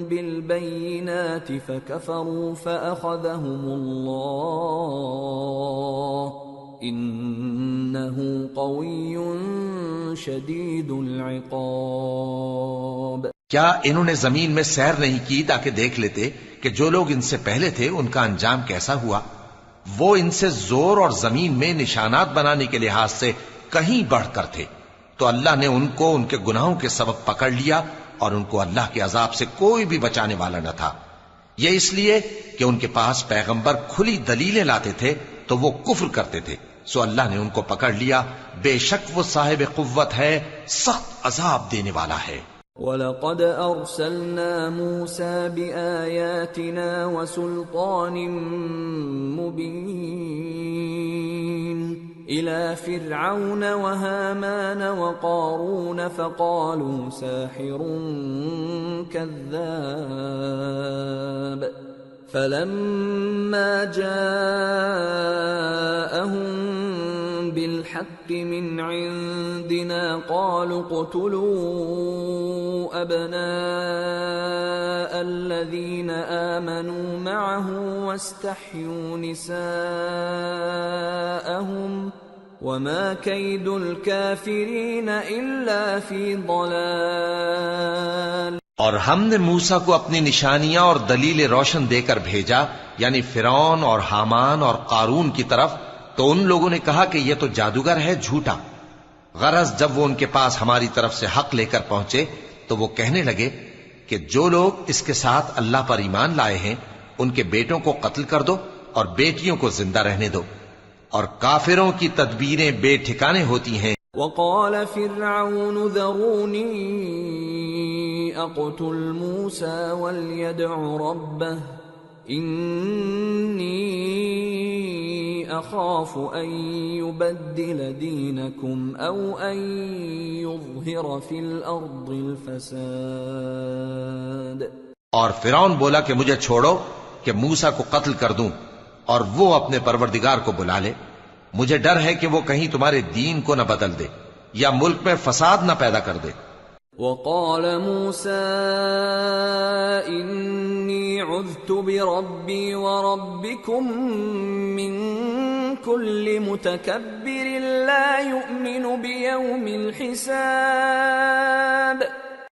Speaker 1: بالبينات فكفروا فأخذهم الله إنه قوي شديد العقاب۔
Speaker 2: کیا انہوں نے زمین میں سیر نہیں کی تاکہ دیکھ لیتے کہ جو لوگ ان سے پہلے تھے ان کا انجام کیسا ہوا؟ وہ ان سے زور اور زمین میں نشانات بنانے کے لحاظ سے کہیں بڑھ کر تھے، تو اللہ نے ان کو ان کے گناہوں کے سبب پکڑ لیا اور ان کو اللہ کے عذاب سے کوئی بھی بچانے والا نہ تھا۔ یہ اس لیے کہ ان کے پاس پیغمبر کھلی دلیلیں لاتے تھے تو وہ کفر کرتے تھے، سو اللہ نے ان کو پکڑ لیا۔ بے شک وہ صاحب قوت ہے، سخت عذاب دینے والا ہے۔
Speaker 1: وَلَقَدْ أَرْسَلْنَا مُوسَى بِآيَاتِنَا وَسُلْطَانٍ مُبِينٍ إِلَى فِرْعَوْنَ وَهَامَانَ وَقَارُونَ فَقَالُوا سَاحِرٌ كَذَّابٌ فَلَمَّا جَاءَهُم بِالْحَقِّ مِنْ عِندِنَا قَالُوا اقْتُلُوا أَبْنَاءَ الَّذِينَ آمَنُوا مَعَهُ وَاسْتَحْيُوا نِسَاءَهُمْ وَمَا كَيْدُ الْكَافِرِينَ إِلَّا فِي ضَلَالٍ۔
Speaker 2: اور ہم نے موسیٰ کو اپنی نشانیاں اور دلیل روشن دے کر بھیجا، یعنی فرعون اور حامان اور قارون کی طرف، تو ان لوگوں نے کہا کہ یہ تو جادوگر ہے، جھوٹا۔ غرض جب وہ ان کے پاس ہماری طرف سے حق لے کر پہنچے تو وہ کہنے لگے کہ جو لوگ اس کے ساتھ اللہ پر ایمان لائے ہیں ان کے بیٹوں کو قتل کر دو اور بیٹیوں کو زندہ رہنے دو، اور کافروں کی تدبیریں بے ٹھکانے ہوتی ہیں۔
Speaker 1: وقال فرعون ذروني اقتل موسى وليدع ربه إني أخاف أن يبدل دينكم أو أن يظهر في الأرض الفساد۔
Speaker 2: اور فرعون بولا کہ مجھے چھوڑو کہ موسیٰ کو قتل کر دوں اور وہ اپنے پروردگار کو بلا لے، مجھے ڈر ہے کہ وہ کہیں تمہارے دین کو نہ بدل دے یا ملک میں فساد نہ پیدا کر دے۔
Speaker 1: وقال موسى إني عذت بربي وربكم من كل متكبر لا يؤمن بيوم الحساب۔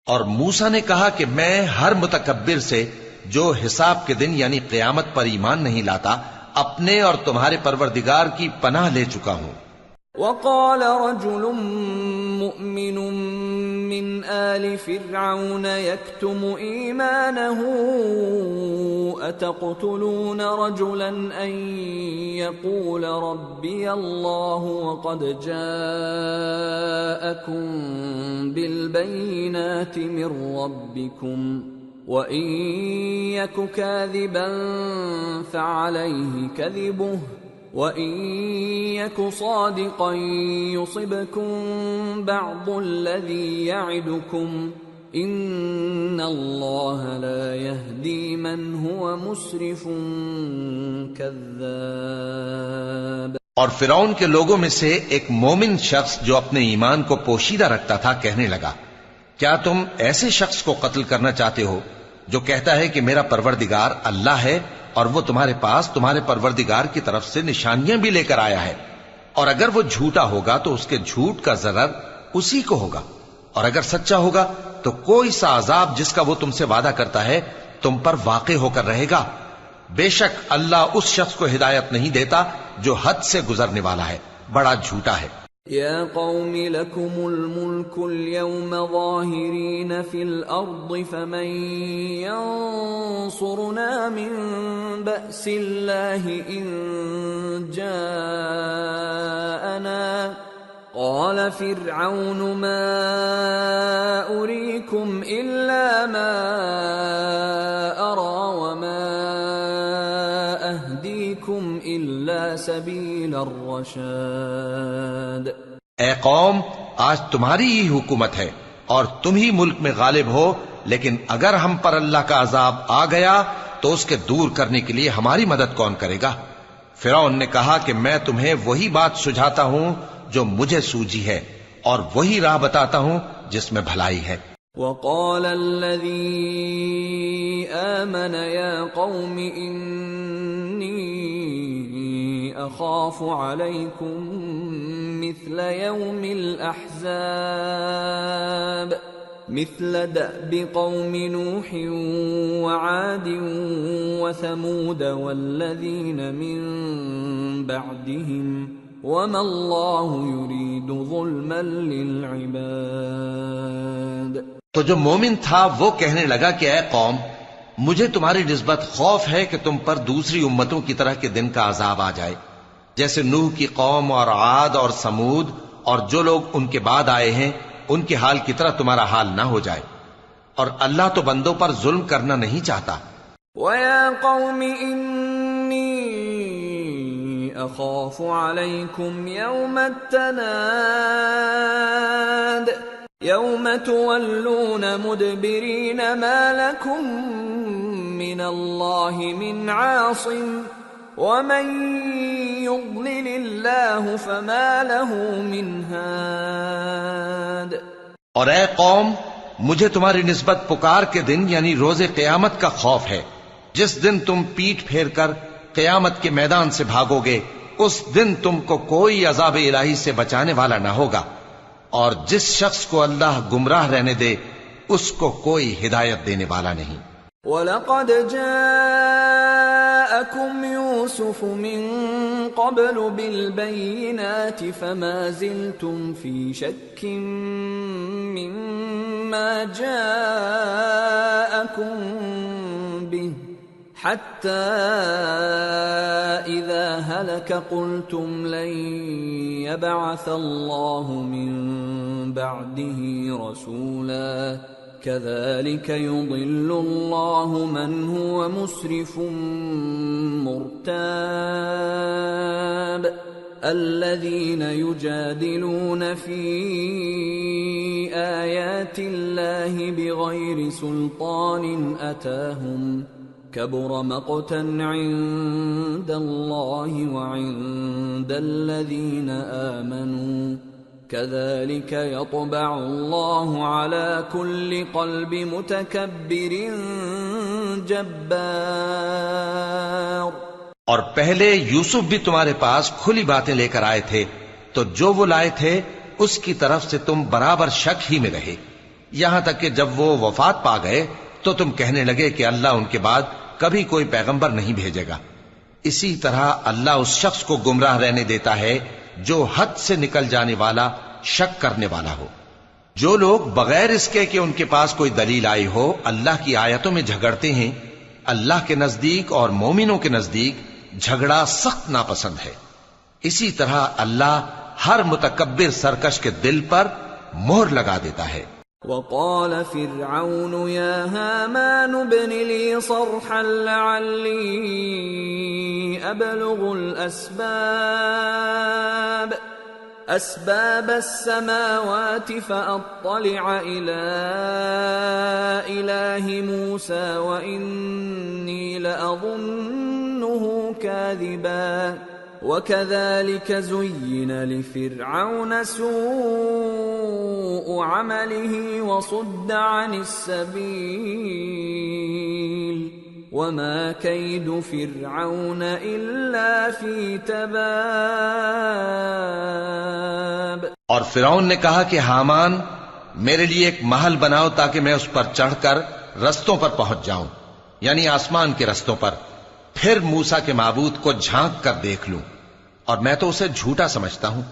Speaker 2: اور موسیٰ نے کہا کہ میں ہر متکبر سے جو حساب کے دن یعنی قیامت پر ایمان نہیں لاتا اپنے اور تمہارے پروردگار کی پناہ لے چکا ہوں۔
Speaker 1: وقال رجل مؤمن من آل فرعون يكتم إيمانه أتقتلون رجلا أن يقول ربي الله وقد جاءكم بالبينات من ربكم وَإِن يَكُ كَاذِبًا فَعَلَيْهِ كَذِبُهُ وَإِن يَكُ صَادِقًا يُصِبْكُم بَعْضُ الَّذِي يَعِدُكُمْ إِنَّ اللَّهَ لَا يَهْدِي مَنْ هُوَ مُسْرِفٌ كَذَّابٌ۔
Speaker 2: اور فرعون کے لوگوں میں سے ایک مومن شخص جو اپنے ایمان کو پوشیدہ رکھتا تھا کہنے لگا، کیا تم ایسے شخص کو قتل کرنا چاہتے ہو جو کہتا ہے کہ میرا پروردگار اللہ ہے اور وہ تمہارے پاس تمہارے پروردگار کی طرف سے نشانیاں بھی لے کر آیا ہے، اور اگر وہ جھوٹا ہوگا تو اس کے جھوٹ کا ضرر اسی کو ہوگا، اور اگر سچا ہوگا تو کوئی سا عذاب جس کا وہ تم سے وعدہ کرتا ہے تم پر واقع ہو کر رہے گا۔ بے شک اللہ اس شخص کو ہدایت نہیں دیتا جو حد سے گزرنے والا ہے، بڑا جھوٹا ہے۔
Speaker 1: يا قوم لكم الملك اليوم ظاهرين في الأرض فمن ينصرنا من بأس الله إن جاءنا قال فرعون ما أريكم إلا ما أرى وما أهديكم إلا سبيل الرشاد۔
Speaker 2: اے قوم، آج تمہاری ہی حکومت ہے اور تم ہی ملک میں غالب ہو، لیکن اگر ہم پر اللہ کا عذاب آ گیا تو اس کے دور کرنے کے لیے ہماری مدد کون کرے گا؟ فرعون نے کہا کہ میں تمہیں وہی بات سجھاتا ہوں جو مجھے سوجی ہے اور وہی راہ بتاتا ہوں جس میں بھلائی ہے۔
Speaker 1: وقال الذي آمن يا قوم إني أخاف عليكم مثل يوم الأحزاب مثل دأب قوم نوح وعاد وثمود والذين من بعدهم وما الله يريد ظلما للعباد۔
Speaker 2: تو جو مومن تھا وہ کہنے لگا کہ اے قوم، مجھے تمہاری نسبت خوف ہے کہ تم پر دوسری امتوں کی طرح کے دن کا عذاب آ جائے، جیسے نوح کی قوم اور عاد اور سمود اور جو لوگ ان کے بعد آئے ہیں ان کے حال کی طرح تمہارا حال نہ ہو جائے، اور اللہ تو بندوں پر ظلم کرنا نہیں چاہتا۔
Speaker 1: وَيَا قَوْمِ إِنِّي أَخَافُ عَلَيْكُمْ يَوْمَ التَّنَادِ يَوْمَ تُوَلُّونَ مُدْبِرِينَ مَا لَكُمْ مِنَ اللَّهِ مِنْ عَاصِمٍ وَمَنْ يُضْلِلِ اللَّهُ فَمَا لَهُ مِنْ هَادٍ۔
Speaker 2: اور اے قوم، مجھے تمہاری نسبت پکار کے دن یعنی روز قیامت کا خوف ہے، جس دن تم پیٹ پھیر کر قیامت کے میدان سے بھاگو گے، اس دن تم کو کوئی عذاب الہی سے بچانے والا نہ ہوگا، اور جس شخص کو اللہ گمراہ رہنے دے اس کو کوئی ہدایت دینے والا نہیں۔
Speaker 1: وَلَقَدْ جَاءَكُمْ يُوسُفُ مِنْ قَبْلُ بِالْبَيِّنَاتِ فَمَا زِلْتُمْ فِي شَكٍّ مِّمَّا جَاءَكُمْ بِهِ حَتَّى إِذَا هَلَكَ قُلْتُمْ لَنْ يَبْعَثَ اللَّهُ مِنْ بَعْدِهِ رَسُولًا كَذَلِكَ يُضِلُّ اللَّهُ مَنْ هُوَ مُسْرِفٌ مُرْتَابٌ الَّذِينَ يُجَادِلُونَ فِي آيَاتِ اللَّهِ بِغَيْرِ سُلْطَانٍ أَتَاهُمْ كَبُرَ مَقْتًا عِندَ اللَّهِ وَعِندَ الَّذِينَ آمَنُوا كَذَلِكَ يَطْبَعُ اللَّهُ عَلَى كُلِّ قَلْبِ مُتَكَبِّرٍ جَبَّارٍ۔
Speaker 2: اور پہلے یوسف بھی تمہارے پاس کھلی باتیں لے کر آئے تھے، تو جو وہ لائے تھے اس کی طرف سے تم برابر شک ہی میں رہے، یہاں تک کہ جب وہ وفات پا گئے تو تم کہنے لگے کہ اللہ ان کے بعد کبھی کوئی پیغمبر نہیں بھیجے گا۔ اسی طرح اللہ اس شخص کو گمراہ رہنے دیتا ہے جو حد سے نکل جانے والا، شک کرنے والا ہو۔ جو لوگ بغیر اس کے کہ ان کے پاس کوئی دلیل آئی ہو اللہ کی آیتوں میں جھگڑتے ہیں، اللہ کے نزدیک اور مومنوں کے نزدیک جھگڑا سخت ناپسند ہے۔ اسی طرح اللہ ہر متکبر سرکش کے دل پر مہر لگا دیتا ہے۔
Speaker 1: وقال فرعون يا هامان ابن لي صرحا لعلي أبلغ أسباب السماوات فأطلع إلى إله موسى وإني لأظنه كاذبا وكذلك زين لفرعون سوء عمله وصد عن السبيل وما كيد فرعون إلا في تباب۔
Speaker 2: اور فرعون نے کہا کہ حامان میرے لیے ایک محل بناؤ تاکہ میں اس پر چڑھ کر رستوں پر پہنچ جاؤں، یعنی آسمان کے رستوں پر، پھر موسیٰ کے معبود کو جھانک کر دیکھ لوں، اور میں تو اسے جھوٹا سمجھتا ہوں۔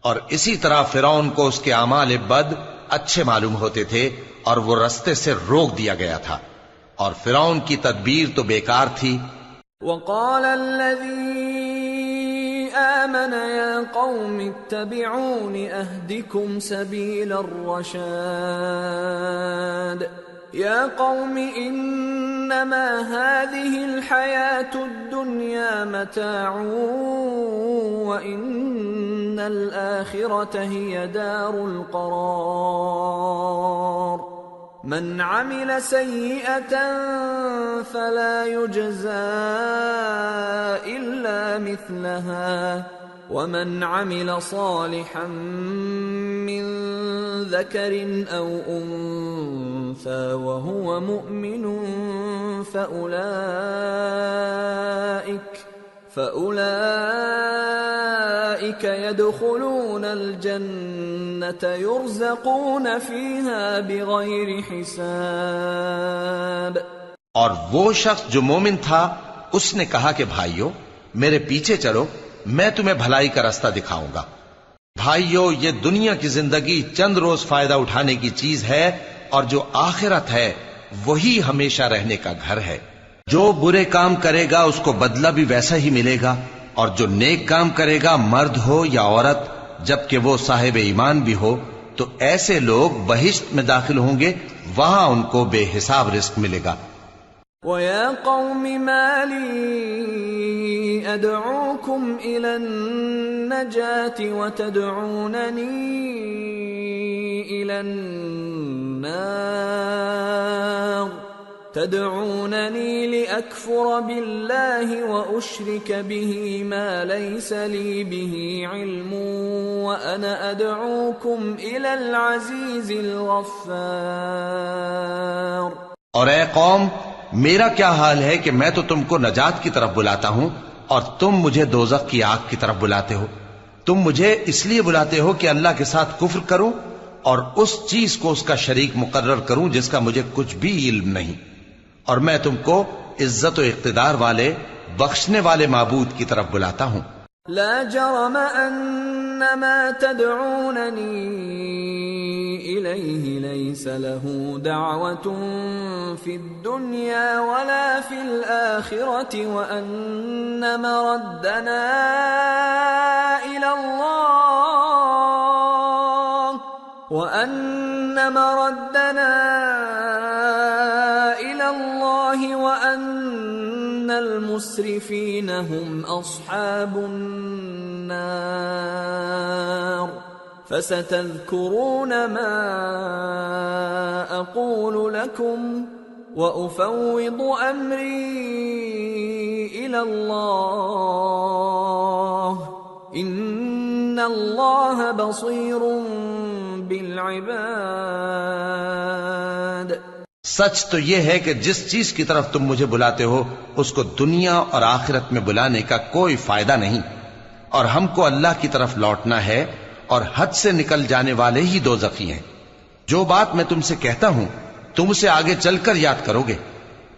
Speaker 2: اور اسی طرح فرعون کو اس کے اعمال بد اچھے معلوم ہوتے تھے اور وہ رستے سے روک دیا گیا تھا، اور فرعون کی تدبیر تو بیکار تھی۔
Speaker 1: وقال الذي آمن يا قوم اتبعون أهدكم سبيل الرشاد يا قوم إنما هذه الحياة الدنيا متاع وإن الآخرة هي دار القرار من عمل سيئة فلا يجزى إلا مثلها ومن عمل صالحا من ذكر أو أنثى وهو مؤمن فأولئك يدخلون الجنة يرزقون فيها بغير حساب۔
Speaker 2: اور وہ شخص جو مومن تھا اس نے کہا کہ بھائیو میرے پیچھے چلو، میں تمہیں بھلائی کا راستہ دکھاؤں گا۔ بھائیو یہ دنیا کی زندگی چند روز فائدہ اٹھانے کی چیز ہے، اور جو آخرت ہے وہی ہمیشہ رہنے کا گھر ہے۔ جو برے کام کرے گا اس کو بدلہ بھی ویسا ہی ملے گا، اور جو نیک کام کرے گا مرد ہو یا عورت جبکہ وہ صاحب ایمان بھی ہو تو ایسے لوگ بہشت میں داخل ہوں گے، وہاں ان کو بے حساب رزق ملے گا۔
Speaker 1: وَيَا قَوْمِ مَا لِي أَدْعُوكُمْ إِلَى النَّجَاةِ وَتَدْعُونَنِي إِلَى النَّارِ تَدْعُونَنِي لِأَكْفُرَ بِاللَّهِ وَأُشْرِكَ بِهِ مَا لَيْسَ لِي بِهِ عِلْمٌ وَأَنَا أَدْعُوكُمْ إِلَى الْعَزِيزِ الْغَفَّارِ۔
Speaker 2: اور اے قوم، میرا کیا حال ہے کہ میں تو تم کو نجات کی طرف بلاتا ہوں اور تم مجھے دوزخ کی آگ کی طرف بلاتے ہو۔ تم مجھے اس لیے بلاتے ہو کہ اللہ کے ساتھ کفر کروں اور اس چیز کو اس کا شریک مقرر کروں جس کا مجھے کچھ بھی علم نہیں، اور میں تم کو عزت و اقتدار والے بخشنے والے معبود کی طرف بلاتا ہوں۔
Speaker 1: لا جرم ان ما تدعونني الیہ لیس له دعوة في الدنيا ولا في الآخرة وان مردنا الى الله وأن المسرفين هم أصحاب النار فستذكرون ما أقول لكم وأفوض أمري إلى الله إن الله بصير بالعباد۔
Speaker 2: سچ تو یہ ہے کہ جس چیز کی طرف تم مجھے بلاتے ہو اس کو دنیا اور آخرت میں بلانے کا کوئی فائدہ نہیں، اور ہم کو اللہ کی طرف لوٹنا ہے، اور حد سے نکل جانے والے ہی دوزخی ہیں۔ جو بات میں تم سے کہتا ہوں تم اسے آگے چل کر یاد کرو گے،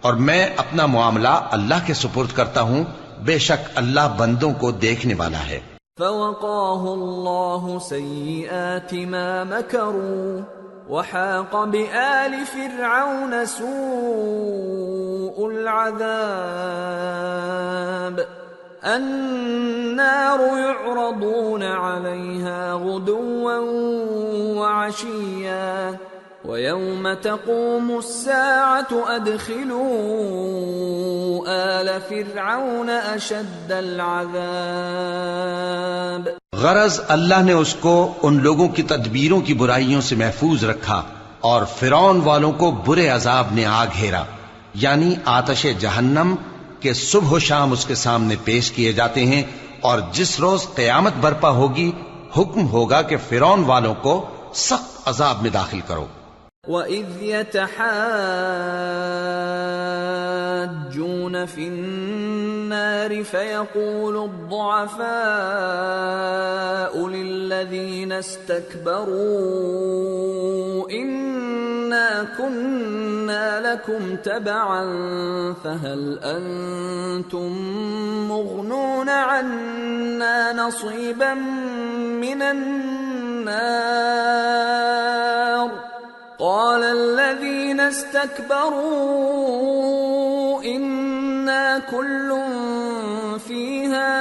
Speaker 2: اور میں اپنا معاملہ اللہ کے سپرد کرتا ہوں، بے شک اللہ بندوں کو دیکھنے والا ہے۔
Speaker 1: فوقاه الله سيئات ما مكروا وحاق بآل فرعون سوء العذاب النار يعرضون عليها غدوا وعشيا ويوم تقوم الساعة أدخلوا آل فرعون أشد العذاب۔
Speaker 2: غرض اللہ نے اس کو ان لوگوں کی تدبیروں کی برائیوں سے محفوظ رکھا اور فرعون والوں کو برے عذاب نے آ گھیرا، یعنی آتش جہنم کے صبح و شام اس کے سامنے پیش کیے جاتے ہیں، اور جس روز قیامت برپا ہوگی حکم ہوگا کہ فرعون والوں کو سخت عذاب میں داخل کرو۔
Speaker 1: وَإِذْ يَتَحَاجُّونَ فِي النَّارِ فَيَقُولُ الضُّعَفَاءُ لِلَّذِينَ اسْتَكْبَرُوا إِنَّا كُنَّا لَكُمْ تَبَعًا فَهَلْ أَنْتُمْ مُغْنُونَ عَنَّا نَصِيبًا مِنَ النَّارِ قال الذين استكبروا إنا كل فيها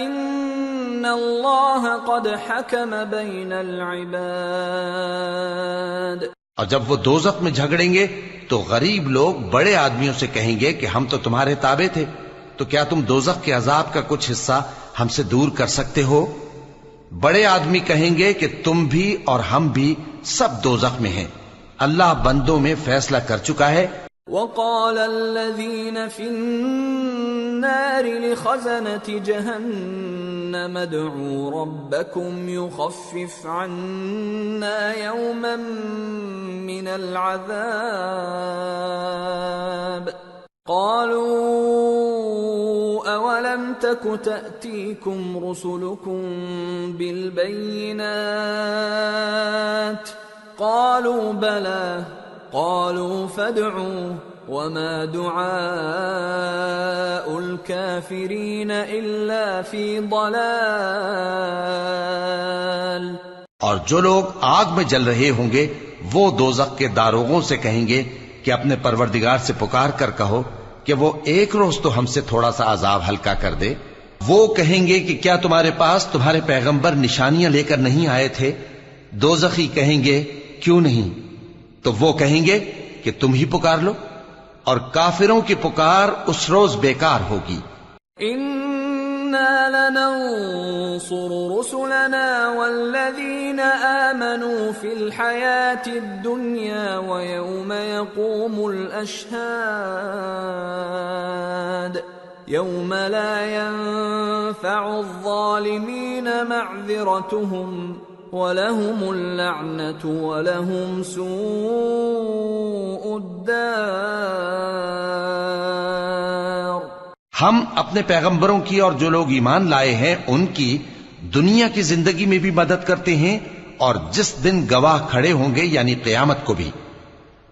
Speaker 1: إن الله قد حكم بين العباد۔
Speaker 2: اور جب وہ دوزخ میں جھگڑیں گے تو غریب لوگ بڑے آدمیوں سے کہیں گے کہ ہم تو تمہارے تابع تھے، تو کیا تم دوزخ کے عذاب کا کچھ حصہ ہم سے دور کر سکتے ہو؟ بڑے آدمی کہیں گے کہ تم بھی اور ہم بھی سب دوزخ میں ہیں، اللہ بندوں میں فیصلہ کر چکا ہے۔
Speaker 1: وقال الذين في النار لخزنة جهنم ادعوا ربكم يخفف عنا يوما من العذاب قالوا أولم تك تأتيكم رسلكم بالبينات قالوا بلى قالوا فادعوا وما دعاء الكافرين إلا في ضلال۔
Speaker 2: اور جو لوگ آگ میں جل رہے ہوں گے وہ دوزخ کے داروغوں سے کہیں گے کہ اپنے پروردگار سے پکار کر کہو کہ وہ ایک روز تو ہم سے تھوڑا سا عذاب ہلکا کر دے۔ وہ کہیں گے کہ کیا تمہارے پاس تمہارے پیغمبر نشانیاں لے کر نہیں آئے تھے؟ دوزخی کہیں گے کیوں نہیں؟ تو وہ کہیں گے کہ تم ہی پکار لو، اور کافروں کی پکار اس روز بیکار ہوگی۔
Speaker 1: إنا لننصر رسلنا والذين آمنوا في الحياة الدنيا ويوم يقوم الأشهاد يوم لا ينفع الظالمين معذرتهم وَلَهُمُ اللَّعْنَةُ وَلَهُمْ سُوءُ الدَّارِ۔
Speaker 2: ہم اپنے پیغمبروں کی اور جو لوگ ایمان لائے ہیں ان کی دنیا کی زندگی میں بھی مدد کرتے ہیں، اور جس دن گواہ کھڑے ہوں گے یعنی قیامت کو بھی،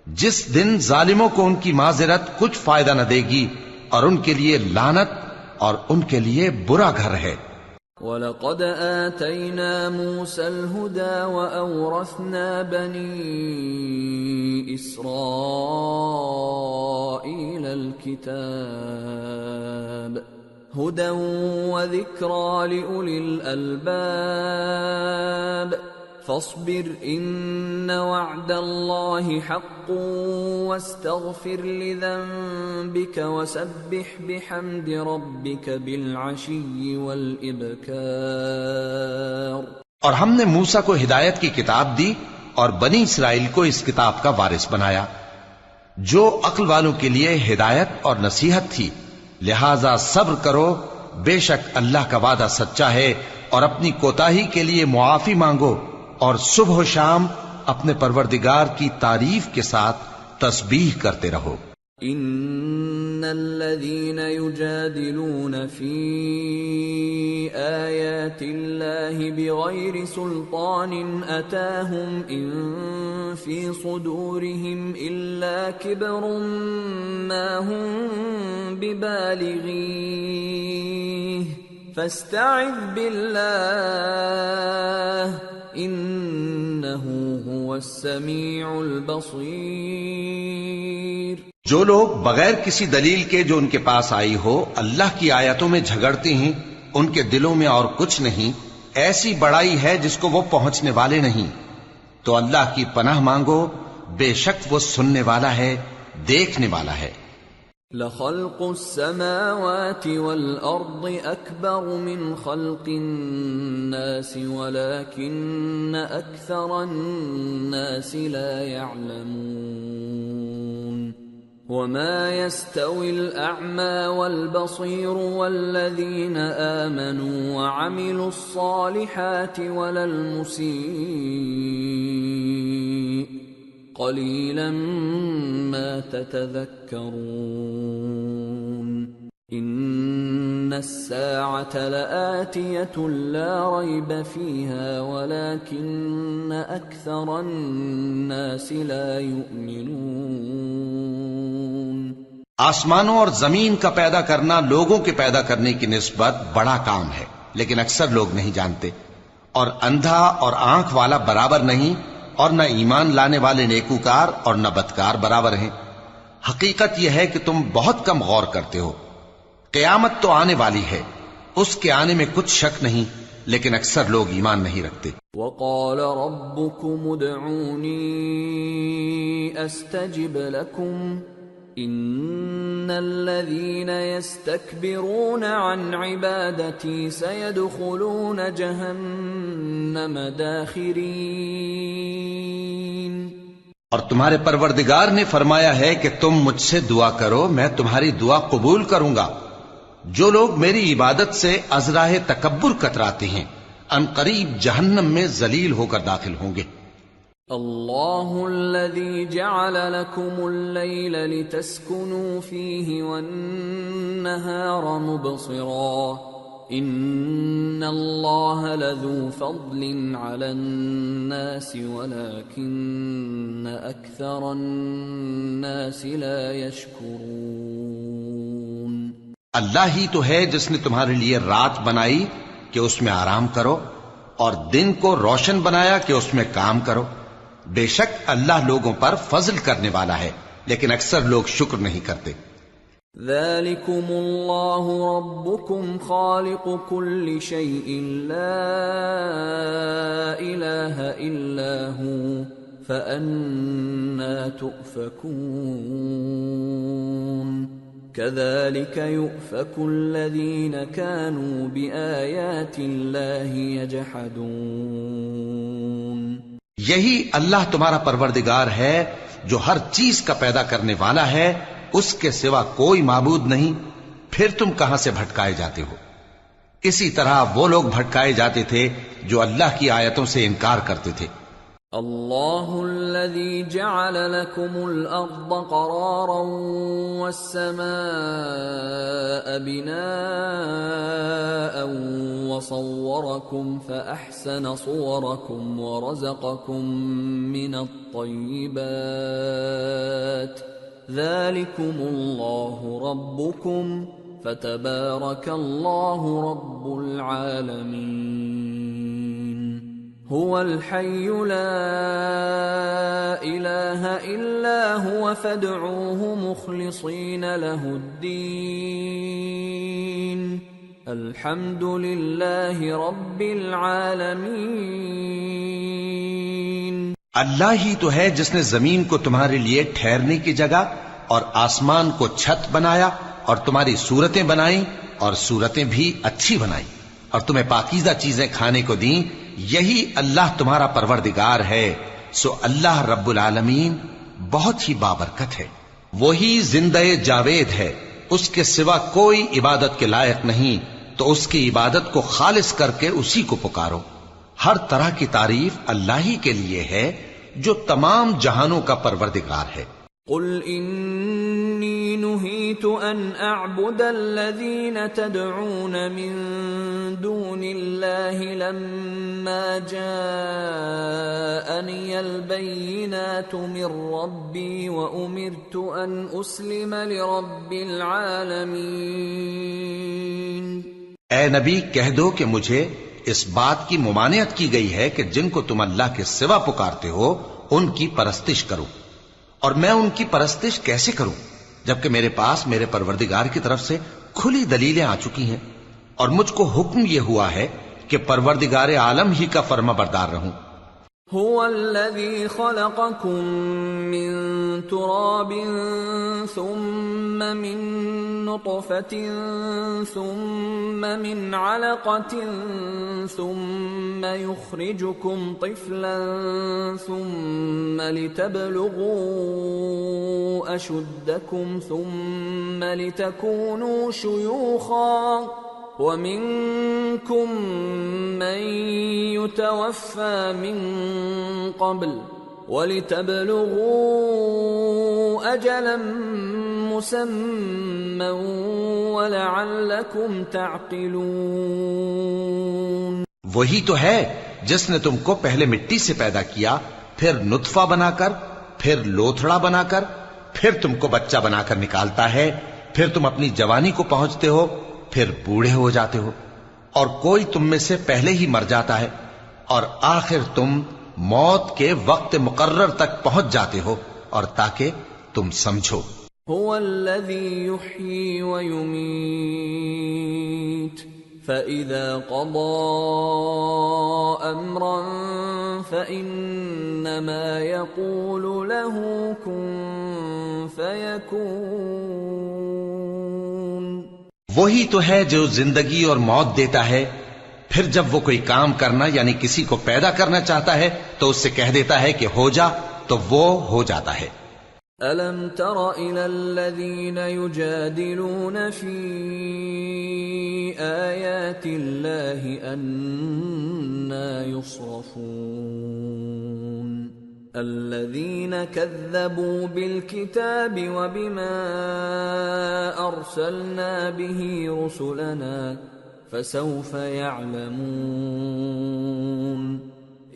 Speaker 2: جس دن ظالموں کو ان کی معذرت کچھ فائدہ نہ دے گی، اور ان کے لیے لعنت اور ان کے لیے برا گھر ہے۔
Speaker 1: وَلَقَدْ آتَيْنَا مُوسَى الْهُدَى وَأَوْرَثْنَا بَنِي إِسْرَائِيلَ الْكِتَابَ هُدًى وَذِكْرَى لِأُولِي الْأَلْبَابِ فاصبر إن وعد الله حق واستغفر لذنبك وسبح بحمد ربك بالعشي والإبكار۔
Speaker 2: اور ہم نے موسیٰ کو ہدایت کی کتاب دی اور بنی اسرائیل کو اس کتاب کا وارث بنایا، جو عقل والوں کے لیے ہدایت اور نصیحت تھی، لہذا صبر کرو، بے شک اللہ کا وعدہ سچا ہے، اور اپنی کوتاہی کے لیے معافی مانگو، اور صبح و شام اپنے پروردگار کی تعریف کے ساتھ تسبیح کرتے رہو۔
Speaker 1: ان الذين يجادلون في آيات الله بغير سلطان أتاهم إن في صدورهم إلا كبر ما هم ببالغيه فاستعذ بالله إنه هو السميع البصير۔
Speaker 2: جو لوگ بغیر کسی دلیل کے جو ان کے پاس آئی ہو اللہ کی آیتوں میں جھگڑتے ہیں، ان کے دلوں میں اور کچھ نہیں، ایسی بڑائی ہے جس کو وہ پہنچنے والے نہیں، تو اللہ کی پناہ مانگو، بے شک وہ سننے والا ہے، دیکھنے والا ہے۔
Speaker 1: لخلق السماوات والأرض أكبر من خلق الناس ولكن أكثر الناس لا يعلمون وما يستوي الأعمى والبصير والذين آمنوا وعملوا الصالحات ولا المسيء قليلا ما تتذكرون إن الساعة لآتية لا ريب فيها ولكن أكثر الناس لا يؤمنون۔
Speaker 2: آسمانوں اور زمین کا پیدا کرنا لوگوں کے پیدا کرنے کی نسبت بڑا کام ہے، لیکن اکثر لوگ نہیں جانتے، اور اندھا اور آنکھ والا برابر نہیں، اور نہ ایمان لانے والے نیکوکار اور نہ بدکار برابر ہیں۔ حقیقت یہ ہے کہ تم بہت کم غور کرتے ہو۔ قیامت تو آنے والی ہے، اس کے آنے میں کچھ شک نہیں، لیکن اکثر لوگ ایمان نہیں رکھتے۔
Speaker 1: وَقَالَ رَبُّكُمُ ادْعُونِي أَسْتَجِبْ لَكُمْ إِنَّ الَّذِينَ يَسْتَكْبِرُونَ عَنْ عِبَادَتِي سَيَدْخُلُونَ جَهَنَّمَ دَاخِرِينَ۔
Speaker 2: اور تمہارے پروردگار نے فرمایا ہے کہ تم مجھ سے دعا کرو، میں تمہاری دعا قبول کروں گا۔ جو لوگ میری عبادت سے ازراہ تکبر کتراتے ہیں ان قریب جہنم میں ذلیل ہو کر داخل ہوں گے۔
Speaker 1: اللہ الذی جعل لکم اللیل لتسکنوا فیہ والنہار مبصرا ان اللہ لذو فضل علی الناس ولکن اکثر الناس لا یشکرون۔
Speaker 2: اللہ ہی تو ہے جس نے تمہارے لیے رات بنائی کہ اس میں آرام کرو، اور دن کو روشن بنایا کہ اس میں کام کرو۔ بے شک اللہ لوگوں پر فضل کرنے والا ہے، لیکن اکثر لوگ شکر نہیں کرتے۔
Speaker 1: ذالکم اللہ ربکم خالق کل شیء لا الہ إلا هو فأنى تؤفكون كذلك يؤفك الذين كانوا بآيات الله يجحدون
Speaker 2: یہی اللہ تمہارا پروردگار ہے جو ہر چیز کا پیدا کرنے والا ہے، اس کے سوا کوئی معبود نہیں، پھر تم کہاں سے بھٹکائے جاتے ہو؟ اسی طرح وہ لوگ بھٹکائے جاتے تھے جو اللہ کی آیتوں سے انکار کرتے تھے۔
Speaker 1: اللہ الذي جعل لكم الأرض قرارا والسماء بناء وصوركم فأحسن صوركم ورزقكم من الطيبات ذلكم الله ربكم فتبارك الله رب العالمين هو الحي لا إله إلا هو فادعوه مخلصين له الدين الحمد لله رب العالمين
Speaker 2: اللہ ہی تو ہے جس نے زمین کو تمہارے لیے ٹھہرنے کی جگہ اور آسمان کو چھت بنایا اور تمہاری صورتیں بنائیں اور صورتیں بھی اچھی بنائیں اور تمہیں پاکیزہ چیزیں کھانے کو دیں، یہی اللہ تمہارا پروردگار ہے، سو اللہ رب العالمین بہت ہی بابرکت ہے۔ وہی زندہ جاوید ہے، اس کے سوا کوئی عبادت کے لائق نہیں، تو اس کی عبادت کو خالص کر کے اسی کو پکارو۔ ہر طرح کی تعریف اللہ ہی کے لیے ہے جو تمام جہانوں کا پروردگار ہے۔
Speaker 1: قل انی نہیت ان اعبد الذین تدعون من دون اللہ لما جاءنی البینات من ربی وامرت ان اسلم لرب العالمین۔
Speaker 2: اے نبی کہہ دو کہ مجھے اس بات کی ممانعت کی گئی ہے کہ جن کو تم اللہ کے سوا پکارتے ہو ان کی پرستش کرو، اور میں ان کی پرستش کیسے کروں جبکہ میرے پاس میرے پروردگار کی طرف سے کھلی دلیلیں آ چکی ہیں، اور مجھ کو حکم یہ ہوا ہے کہ پروردگار عالم ہی کا فرما بردار رہوں۔
Speaker 1: هو الذي خلقكم من تراب ثم من نطفة ثم من علقة ثم يخرجكم طفلا ثم لتبلغوا أشدكم ثم لتكونوا شيوخا وَمِنكُم مَّن يُتَوَفَّى مِن قَبْلُ وَلِتَبْلُغُوا أَجَلًا مُّسَمًّى وَلَعَلَّكُمْ تَعْقِلُونَ۔
Speaker 2: وہی تو ہے جس نے تم کو پہلے مٹی سے پیدا کیا، پھر نطفہ بنا کر، پھر لوتھڑا بنا کر، پھر تم کو بچہ بنا کر نکالتا ہے، پھر تم اپنی جوانی کو پہنچتے ہو، پھر بوڑھے ہو جاتے ہو، اور کوئی تم میں سے پہلے ہی مر جاتا ہے، اور آخر تم موت کے وقت مقرر تک پہنچ جاتے ہو، اور تاکہ تم سمجھو۔
Speaker 1: هو الذي يحيي ويميت فإذا قضى أمرا فإنما يقول له كن فيكون۔
Speaker 2: وہی تو ہے جو زندگی اور موت دیتا ہے، پھر جب وہ کوئی کام کرنا یعنی کسی کو پیدا کرنا چاہتا ہے تو اس سے کہہ دیتا ہے کہ ہو جا، تو وہ ہو جاتا ہے۔
Speaker 1: أَلَمْ تَرَ إِلَى الَّذِينَ يُجَادِلُونَ فِي آيَاتِ اللَّهِ أَنَّى يُصْرَفُونَ الَّذِينَ كَذَّبُوا بِالْكِتَابِ وَبِمَا أَرْسَلْنَا بِهِ رُسُلَنَا فَسَوْفَ يَعْلَمُونَ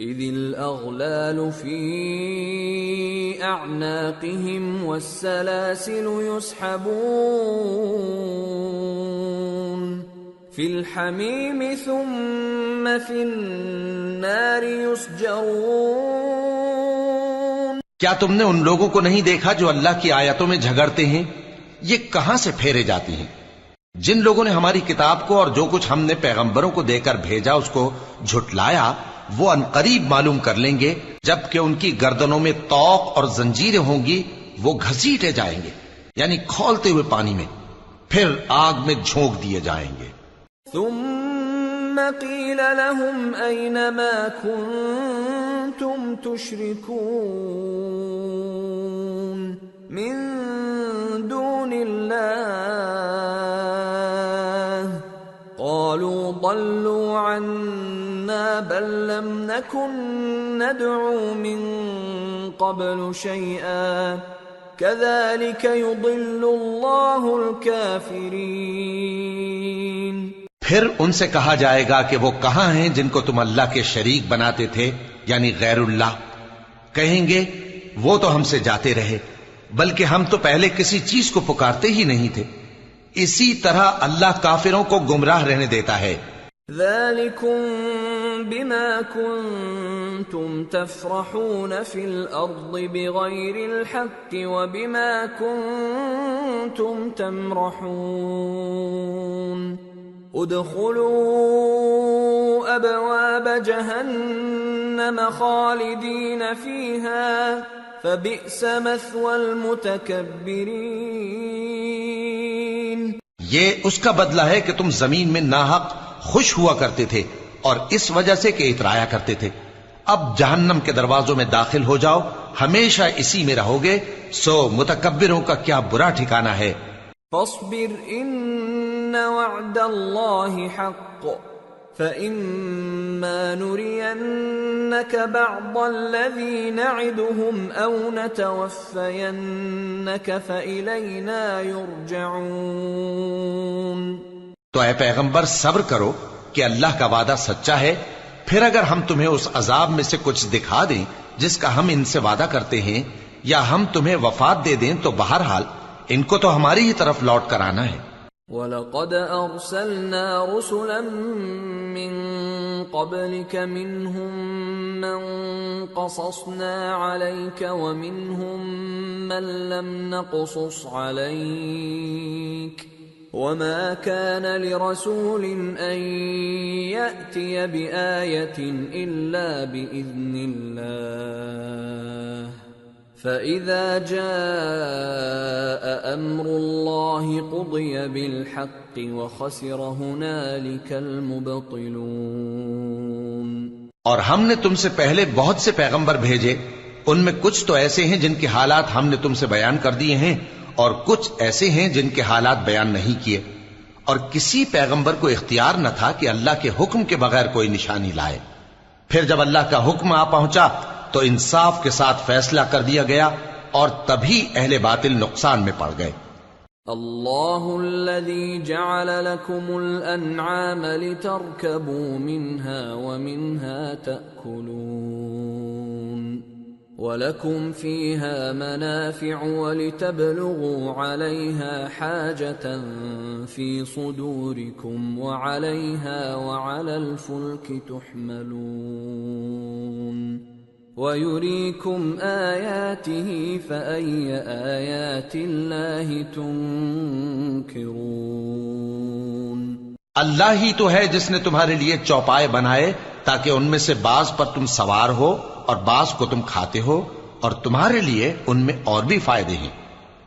Speaker 1: إِذِ الْأَغْلَالُ فِي أَعْنَاقِهِمْ وَالسَّلَاسِلُ يُسْحَبُونَ فِي الْحَمِيمِ ثُمَّ فِي النَّارِ يُسْجَرُونَ۔
Speaker 2: کیا تم نے ان لوگوں کو نہیں دیکھا جو اللہ کی آیتوں میں جھگڑتے ہیں؟ یہ کہاں سے پھیرے جاتی ہیں؟ جن لوگوں نے ہماری کتاب کو اور جو کچھ ہم نے پیغمبروں کو دے کر بھیجا اس کو جھٹلایا، وہ عنقریب معلوم کر لیں گے جبکہ ان کی گردنوں میں طوق اور زنجیریں ہوں گی، وہ گھسیٹے جائیں گے یعنی کھولتے ہوئے پانی میں، پھر آگ میں جھونک دیے جائیں گے۔
Speaker 1: ثم قیل لهم أين ما كنتم تشركون من دون الله قالوا ضلوا عنا بل لم نكن ندعو من قبل شيئا كذلك يضل الله الكافرين۔
Speaker 2: پھر ان سے کہا جائے گا کہ وہ کہاں ہیں جن کو تم اللہ کے شریک بناتے تھے یعنی غیر اللہ؟ کہیں گے وہ تو ہم سے جاتے رہے، بلکہ ہم تو پہلے کسی چیز کو پکارتے ہی نہیں تھے۔ اسی طرح اللہ کافروں کو گمراہ رہنے دیتا ہے۔
Speaker 1: ذلكم بما كنتم تفرحون في الأرض بغير الحق وبما كنتم تمرحون ادخلوا أبواب جهنم خالدين فيها فبئس مثوى المتكبرين۔
Speaker 2: یہ اس کا بدلہ ہے کہ تم زمین میں ناحق خوش ہوا کرتے تھے اور اس وجہ سے کہ اترایا کرتے تھے، اب جہنم کے دروازوں میں داخل ہو جاؤ، ہمیشہ اسی میں رہو گے، سو متکبروں کا کیا برا ٹھکانہ ہے۔
Speaker 1: فاصبر ان وعد اللہ حق فإما نرينك بعض الذي نعدهم أو نتوفينك فإلينا يرجعون۔
Speaker 2: تو اے پیغمبر صبر کرو کہ اللہ کا وعدہ سچا ہے، پھر اگر ہم تمہیں اس عذاب میں سے کچھ دکھا دیں جس کا ہم ان سے وعدہ کرتے ہیں، یا ہم تمہیں وفات دے دیں، تو بہرحال ان کو تو ہماری ہی طرف لوٹ کر آنا ہے۔
Speaker 1: وَلَقَدْ أَرْسَلْنَا رُسُلًا مِّن قَبْلِكَ مِنْهُمْ مَنْ قَصَصْنَا عَلَيْكَ وَمِنْهُمْ مَنْ لَمْ نَقْصُصْ عَلَيْكَ وَمَا كَانَ لِرَسُولٍ أَن يَأْتِيَ بِآيَةٍ إِلَّا بِإِذْنِ اللَّهِ فَإِذَا جَاءَ أَمْرُ اللَّهِ قُضِيَ بِالْحَقِّ وَخَسِرَ هُنَالِكَ الْمُبْطِلُونَ۔
Speaker 2: اور ہم نے تم سے پہلے بہت سے پیغمبر بھیجے، ان میں کچھ تو ایسے ہیں جن کے حالات ہم نے تم سے بیان کر دیے ہیں، اور کچھ ایسے ہیں جن کے حالات بیان نہیں کیے، اور کسی پیغمبر کو اختیار نہ تھا کہ اللہ کے حکم کے بغیر کوئی نشانی لائے۔ پھر جب اللہ کا حکم آ پہنچا تو انصاف کے ساتھ فیصلہ کر دیا گیا، اور تبھی اہل باطل نقصان میں پڑ گئے۔
Speaker 1: اللہ الذی جعل لکم الانعام لترکبوا منها ومنها تأکلون وَلَكُمْ فِيهَا مَنَافِعُ وَلِتَبْلُغُوا عَلَيْهَا حَاجَةً فِي صُدُورِكُمْ وَعَلَيْهَا وَعَلَى الْفُلْكِ تُحْمَلُونَ وَيُرِيكُمْ آيَاتِهِ فَأَيَّ آيَاتِ اللَّهِ تُنْكِرُونَ۔
Speaker 2: اللہ ہی تو ہے جس نے تمہارے لیے چوپائے بنائے تاکہ ان میں سے بعض پر تم سوار ہو اور بعض کو تم کھاتے ہو، اور تمہارے لیے ان میں اور بھی فائدے ہیں،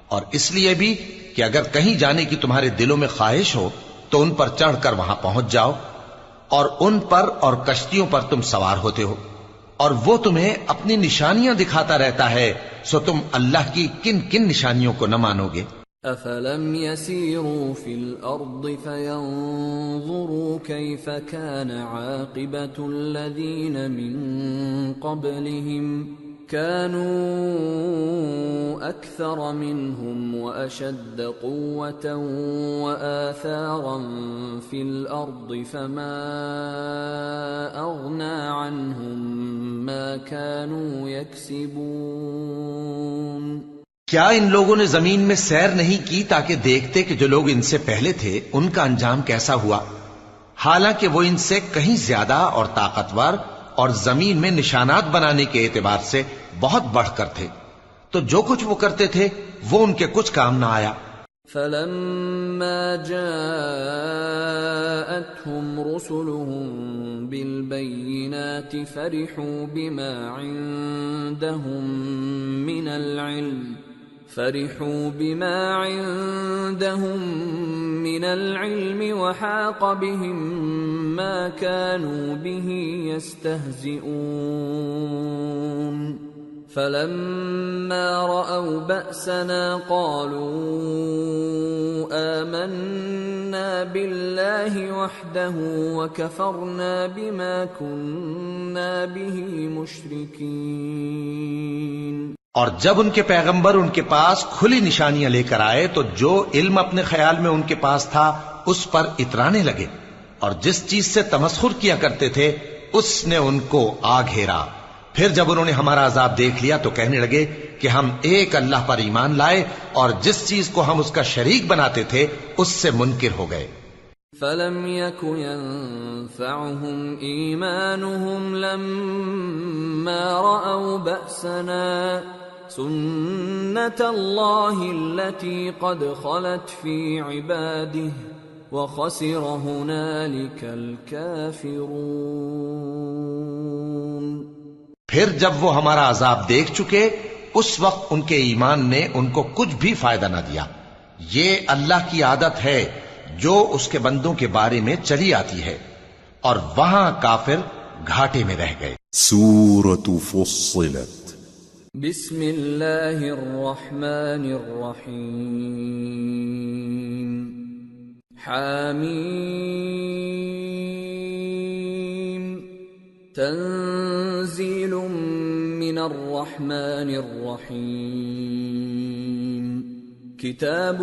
Speaker 2: اور اس لیے بھی کہ اگر کہیں جانے کی تمہارے دلوں میں خواہش ہو تو ان پر چڑھ کر وہاں پہنچ جاؤ، اور ان پر اور کشتیوں پر تم سوار ہوتے ہو، اور وہ تمہیں اپنی نشانیاں دکھاتا رہتا ہے، سو تم اللہ کی کن کن نشانیوں کو نہ مانو گے؟
Speaker 1: أَفَلَمْ يَسِيرُوا فِي الْأَرْضِ فَيَنْظُرُوا كَيْفَ كَانَ عَاقِبَةُ الَّذِينَ مِنْ قَبْلِهِمْ كَانُوا أَكْثَرَ مِنْهُمْ وَأَشَدَّ قُوَّةً وَآثَارًا فِي الْأَرْضِ فَمَا أَغْنَى عَنْهُمْ مَا كَانُوا يَكْسِبُونَ۔
Speaker 2: کیا ان لوگوں نے زمین میں سیر نہیں کی تاکہ دیکھتے کہ جو لوگ ان سے پہلے تھے ان کا انجام کیسا ہوا، حالانکہ وہ ان سے کہیں زیادہ اور طاقتور اور زمین میں نشانات بنانے کے اعتبار سے بہت بڑھ کر تھے، تو جو کچھ وہ کرتے تھے وہ ان کے کچھ کام نہ آیا۔
Speaker 1: فلما جاءتهم رسلهم بالبينات فرحوا بما عندهم من العلم وحاق بهم ما كانوا به يستهزئون فلما رأوا بأسنا قالوا آمنا بالله وحده وكفرنا بما كنا به مشركين۔
Speaker 2: اور جب ان کے پیغمبر ان کے پاس کھلی نشانیاں لے کر آئے تو جو علم اپنے خیال میں ان کے پاس تھا اس پر اترانے لگے، اور جس چیز سے تمسخر کیا کرتے تھے اس نے ان کو آ گھیرا۔ پھر جب انہوں نے ہمارا عذاب دیکھ لیا تو کہنے لگے کہ ہم ایک اللہ پر ایمان لائے اور جس چیز کو ہم اس کا شریک بناتے تھے اس سے منکر ہو گئے۔
Speaker 1: فَلَمْ يَكُ يَنفَعُهُمْ إِيمَانُهُمْ لَمَّا رَأَوْا بَأْسَنَا سُنَّةَ اللَّهِ الَّتِي قَدْ خَلَتْ فِي عِبَادِهِ وَخَسِرَ هُنَالِكَ الْكَافِرُونَ۔
Speaker 2: پھر جب وہ ہمارا عذاب دیکھ چکے اس وقت ان کے ایمان نے ان کو کچھ بھی فائدہ نہ دیا۔ یہ اللہ کی عادت ہے جو اس کے بندوں کے بارے میں چلی آتی ہے، اور وہاں کافر گھاٹے میں رہ گئے۔
Speaker 3: سورة فصلت
Speaker 1: بسم اللہ الرحمن الرحیم حامیم تنزیل من الرحمن الرحیم کتاب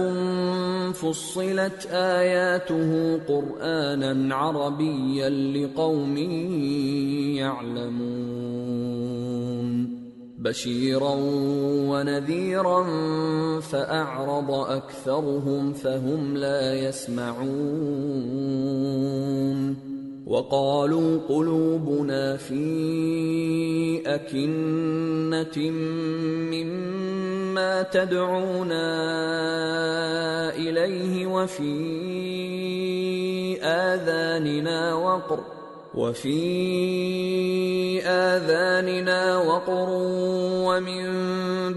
Speaker 1: فصلت آیاته قرآنا عربیا لقوم يعلمون بشيرا ونذيرا فأعرض أكثرهم فهم لا يسمعون وقالوا قلوبنا في أكنة مما تدعونا إليه وفي آذاننا وقر ومن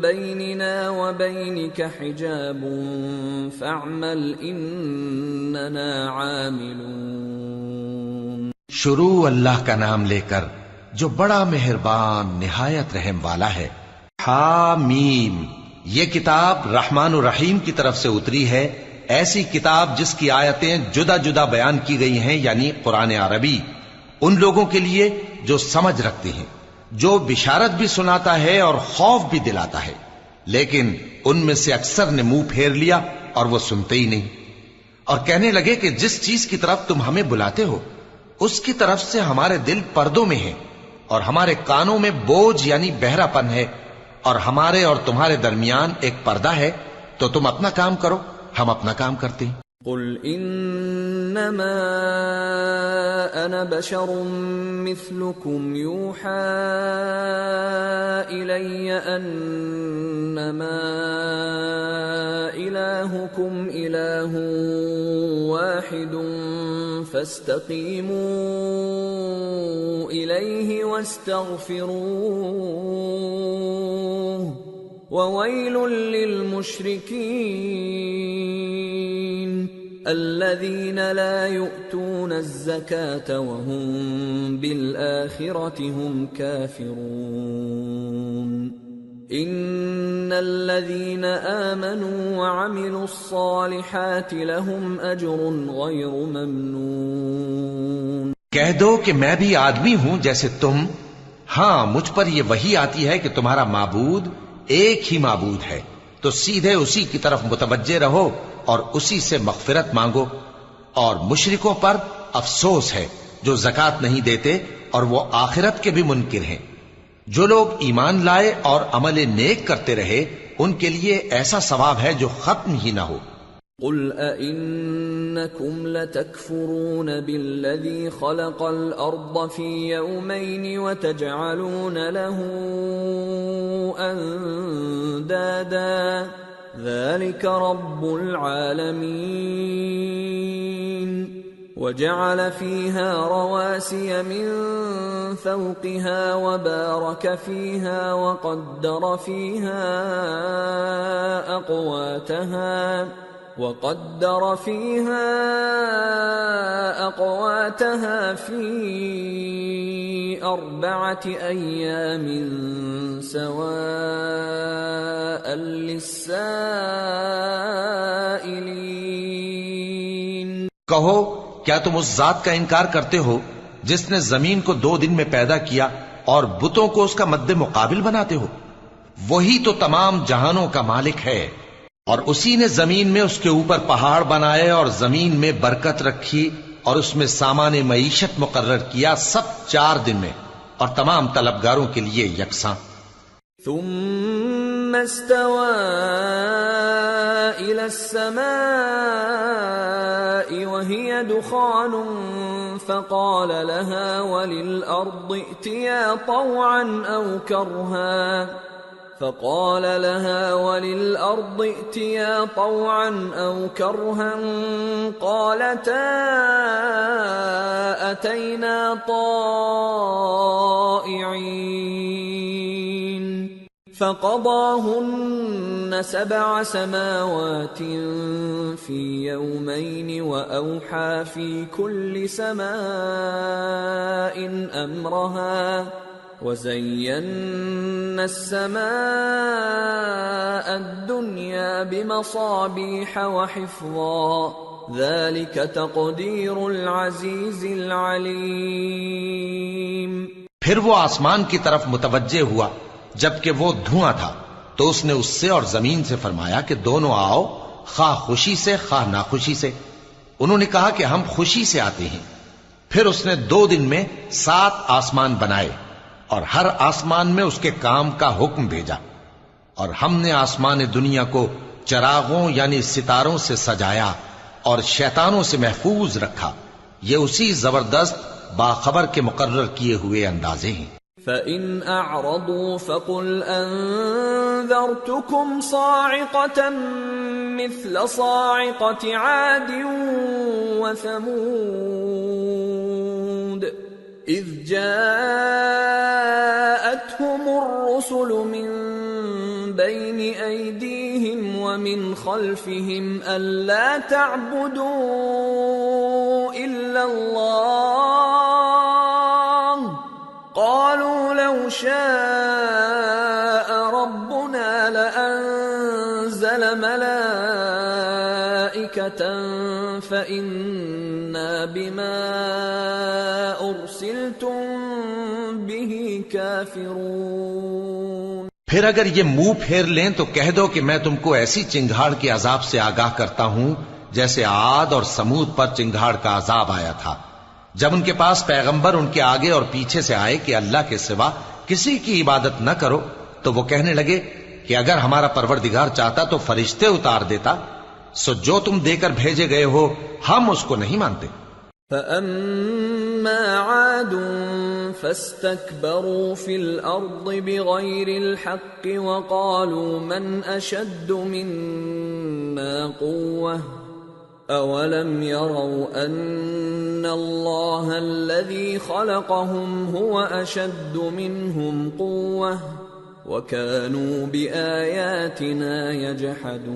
Speaker 1: بيننا وبينك حجاب فاعمل إننا عاملون۔
Speaker 2: شروع اللہ کا نام لے کر جو بڑا مہربان نہایت رحم والا ہے۔ حامیم، یہ کتاب رحمان الرحیم کی طرف سے اتری ہے، ایسی کتاب جس کی آیتیں جدا جدا بیان کی گئی ہیں، یعنی قرآن عربی، ان لوگوں کے لیے جو سمجھ رکھتے ہیں، جو بشارت بھی سناتا ہے اور خوف بھی دلاتا ہے، لیکن ان میں سے اکثر نے منہ پھیر لیا اور وہ سنتے ہی نہیں، اور کہنے لگے کہ جس چیز کی طرف تم ہمیں بلاتے ہو اس کی طرف سے ہمارے دل پردوں میں ہیں، اور ہمارے کانوں میں بوجھ یعنی بہرا پن ہے، اور ہمارے اور تمہارے درمیان ایک پردہ ہے، تو تم اپنا کام کرو، ہم اپنا کام کرتے ہیں۔
Speaker 1: قل انما انا بشر مثلكم يوحى الي انما الهكم اله واحد فاستقيموا اليه واستغفروه وويل للمشركين الذين لا يؤتون الزكاة وهم بالآخرة هم كافرون إن الذين آمنوا وعملوا الصالحات لهم أجر غير ممنون۔
Speaker 2: کہہ دو کہ میں بھی آدمی ہوں جیسے تم، ہاں مجھ پر یہ وحی آتی ہے کہ تمہارا معبود ایک ہی معبود ہے، تو سیدھے اسی کی طرف متوجہ رہو اور اسی سے مغفرت مانگو، اور مشرکوں پر افسوس ہے جو زکوٰۃ نہیں دیتے اور وہ آخرت کے بھی منکر ہیں۔ جو لوگ ایمان لائے اور عمل نیک کرتے رہے ان کے لیے ایسا ثواب ہے جو ختم ہی نہ ہو۔
Speaker 1: قل أئنكم لتكفرون بالذي خلق الأرض في يومين وتجعلون له أندادا ذلك رب العالمين وجعل فيها رواسي من فوقها وبارك فيها وقدر فيها أقواتها في 4 أيام سواء للسائلين.
Speaker 2: کہو کیا تم اس ذات کا انکار کرتے ہو جس نے زمین کو 2 دن میں پیدا کیا اور بتوں کو اس کا مد مقابل بناتے ہو؟ وہی تو تمام جہانوں کا مالک ہے، اور اسی نے زمین میں اس کے اوپر پہاڑ بنائے اور زمین میں برکت رکھی اور اس میں سامان معیشت مقرر کیا، سب 4 دن میں، اور تمام طلبگاروں کے لیے یکساں.
Speaker 1: ثم استوى إلى السماء وهي دخان فقال لها وللأرض ائتيا طوعا أو كرها قالتا أتينا طائعين فقضاهن 7 سماوات في يومين وأوحى في كل سماء أمرها وزينا السماء الدنيا بمصابيح وحفظا ذلك تقدير العزيز العليم.
Speaker 2: پھر وہ آسمان کی طرف متوجہ ہوا جبکہ وہ دھواں تھا، تو اس نے اس سے اور زمین سے فرمایا کہ دونوں آؤ، خواہ خوشی سے خواہ ناخوشی سے. انہوں نے کہا کہ ہم خوشی سے آتے ہیں. پھر اس نے 2 دن میں 7 آسمان بنائے اور ہر آسمان میں اس کے کام کا حکم بھیجا، اور ہم نے آسمان دنیا کو چراغوں یعنی ستاروں سے سجایا اور شیطانوں سے محفوظ رکھا. یہ اسی زبردست باخبر کے مقرر کیے ہوئے اندازے ہیں.
Speaker 1: فَإِنْ أَعْرَضُوا فَقُلْ أَنذَرْتُكُمْ صَاعِقَةً مِثْلَ صَاعِقَةِ عَادٍ وَثَمُودَ إِذْ جَاءَتْهُمُ الرُّسُلُ مِنْ بَيْنِ أَيْدِيهِمْ وَمِنْ خَلْفِهِمْ أَلَّا تَعْبُدُوا إِلَّا اللَّهَ قَالُوا لَوْ شَاءَ رَبُّنَا لَأَنزَلَ مَلَائِكَةً فَإِنَّا بِمَا أُرْسِلْتُمْ بِهِ كَافِرُونَ.
Speaker 2: پھر اگر یہ منہ پھیر لیں تو کہہ دو کہ میں تم کو ایسی چنگھاڑ کے عذاب سے آگاہ کرتا ہوں جیسے عاد اور سمود پر چنگھاڑ کا عذاب آیا تھا، جب ان کے پاس پیغمبر ان کے آگے اور پیچھے سے آئے کہ اللہ کے سوا کسی کی عبادت نہ کرو، تو وہ کہنے لگے کہ اگر ہمارا پروردگار چاہتا تو فرشتے اتار دیتا، سو جو تم دے کر بھیجے گئے ہو ہم اس کو نہیں مانتے.
Speaker 1: فَأَمَّا عَادٌ فَاسْتَكْبَرُوا فِي الْأَرْضِ بِغَيْرِ الْحَقِّ وَقَالُوا مَنْ أَشَدُّ مِنَّا قُوَّةً أَوَلَمْ يَرَوْا أَنَّ اللَّهَ الَّذِي خَلَقَهُمْ هُوَ أَشَدُّ مِنْهُمْ قُوَّةً وَكَانُوا بِآيَاتِنَا يَجْحَدُونَ.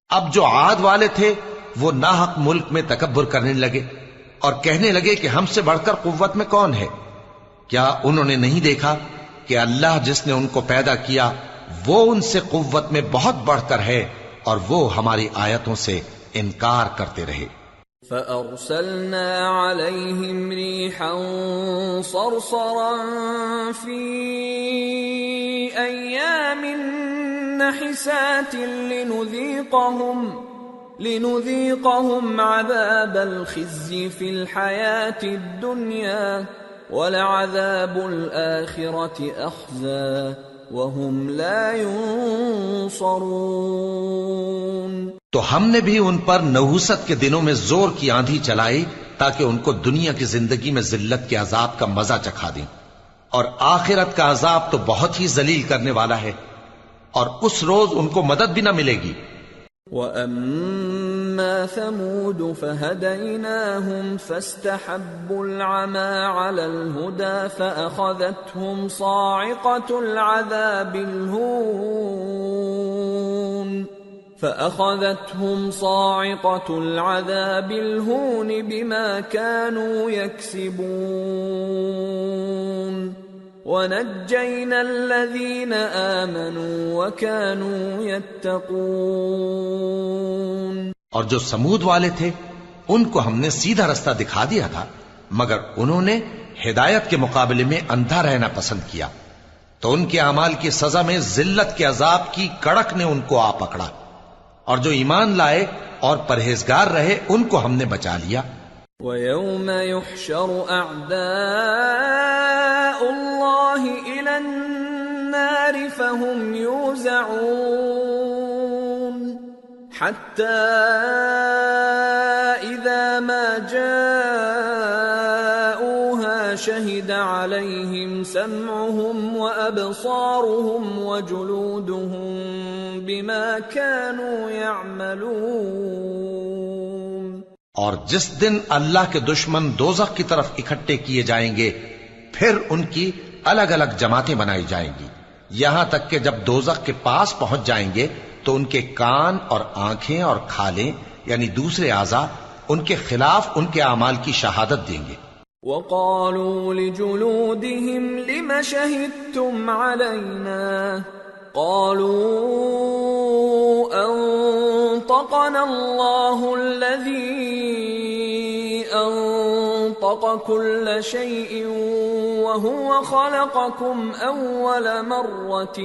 Speaker 2: اب جو عاد والے تھے وہ ناحق ملک میں تکبر کرنے لگے اور کہنے لگے کہ ہم سے بڑھ کر قوت میں کون ہے؟ کیا انہوں نے نہیں دیکھا کہ اللہ جس نے ان کو پیدا کیا وہ ان سے قوت میں بہت بڑھ کر ہے، اور وہ ہماری آیتوں سے انکار کرتے رہے.
Speaker 1: فَأَرْسَلْنَا عَلَيْهِمْ رِيحًا صَرْصَرًا فِي أَيَّامٍ نَحِسَاتٍ لِنُذِيقَهُمْ عَذَابَ الْخِزْيِ فِي الْحَيَاةِ الدُّنْيَا وَلَعَذَابُ الْآخِرَةِ أَخْزَى وَهُمْ لَا يُنصَرُونَ.
Speaker 2: تو ہم نے بھی ان پر نحوست کے دنوں میں زور کی آندھی چلائی تاکہ ان کو دنیا کی زندگی میں ذلت کے عذاب کا مزہ چکھا دیں، اور آخرت کا عذاب تو بہت ہی ذلیل کرنے والا ہے. اور اس روز ان کو مدد بھی نہ ملے گی۔
Speaker 1: وَأَمَّا ثَمُودُ فَهَدَيْنَاهُمْ فَاسْتَحَبُّوا الْعَمَى عَلَى الْهُدَى فَأَخَذَتْهُمْ صَاعِقَةُ الْعَذَابِ الْهُونِ بِمَا كَانُوا يَكْسِبُونَ وَنَجَّيْنَا الَّذِينَ آمَنُوا وَكَانُوا يَتَّقُونَ۔
Speaker 2: اور جو سمود والے تھے ان کو ہم نے سیدھا رستہ دکھا دیا تھا، مگر انہوں نے ہدایت کے مقابلے میں اندھا رہنا پسند کیا، تو ان کے اعمال کی سزا میں ذلت کے عذاب کی کڑک نے ان کو آ پکڑا، اور جو ایمان لائے اور پرہیزگار رہے ان کو ہم نے بچا لیا۔
Speaker 1: وَيَوْمَ يُحْشَرُ أَعْدَاءُ اللَّهِ إِلَى النَّارِ فَهُمْ يُوزَعُونَ حَتَّى إِذَا مَا جَاءُوهَا شَهِدَ عَلَيْهِمْ سَمْعُهُمْ وَأَبْصَارُهُمْ وَجُلُودُهُمْ بِمَا كَانُوا يَعْمَلُونَ۔
Speaker 2: اور جس دن اللہ کے دشمن دوزخ کی طرف اکٹھے کیے جائیں گے، پھر ان کی الگ الگ جماعتیں بنائی جائیں گی، یہاں تک کہ جب دوزخ کے پاس پہنچ جائیں گے تو ان کے کان اور آنکھیں اور کھالیں یعنی دوسرے اعضاء ان کے خلاف ان کے اعمال کی شہادت دیں گے۔
Speaker 1: وَقَالُوا لِجُلُودِهِمْ لِمَ شَهِدتُّمْ عَلَيْنَا قَالُوا أَنطَقَنَا اللَّهُ الَّذِي أَنطَقَ كُلَّ شَيْءٍ وَهُوَ خَلَقَكُمْ أَوَّلَ مَرَّةٍ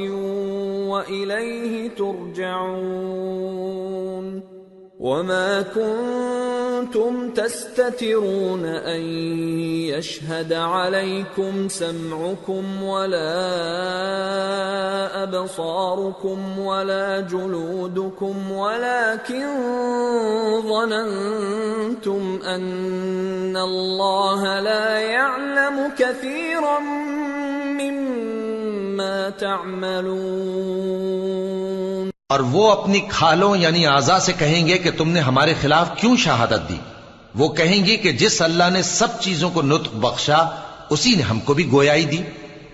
Speaker 1: وَإِلَيْهِ تُرْجَعُونَ وَمَا كُنتُمْ تَسْتَتِرُونَ أَن يَشْهَدَ عَلَيْكُمْ سَمْعُكُمْ وَلَا أَبْصَارُكُمْ وَلَا جُلُودُكُمْ وَلَكِنْ ظَنَنْتُمْ أَنَّ اللَّهَ لَا يَعْلَمُ كَثِيرًا مِّمَّا تَعْمَلُونَ۔
Speaker 2: اور وہ اپنی کھالوں یعنی اعضاء سے کہیں گے کہ تم نے ہمارے خلاف کیوں شہادت دی؟ وہ کہیں گی کہ جس اللہ نے سب چیزوں کو نطق بخشا اسی نے ہم کو بھی گویائی دی،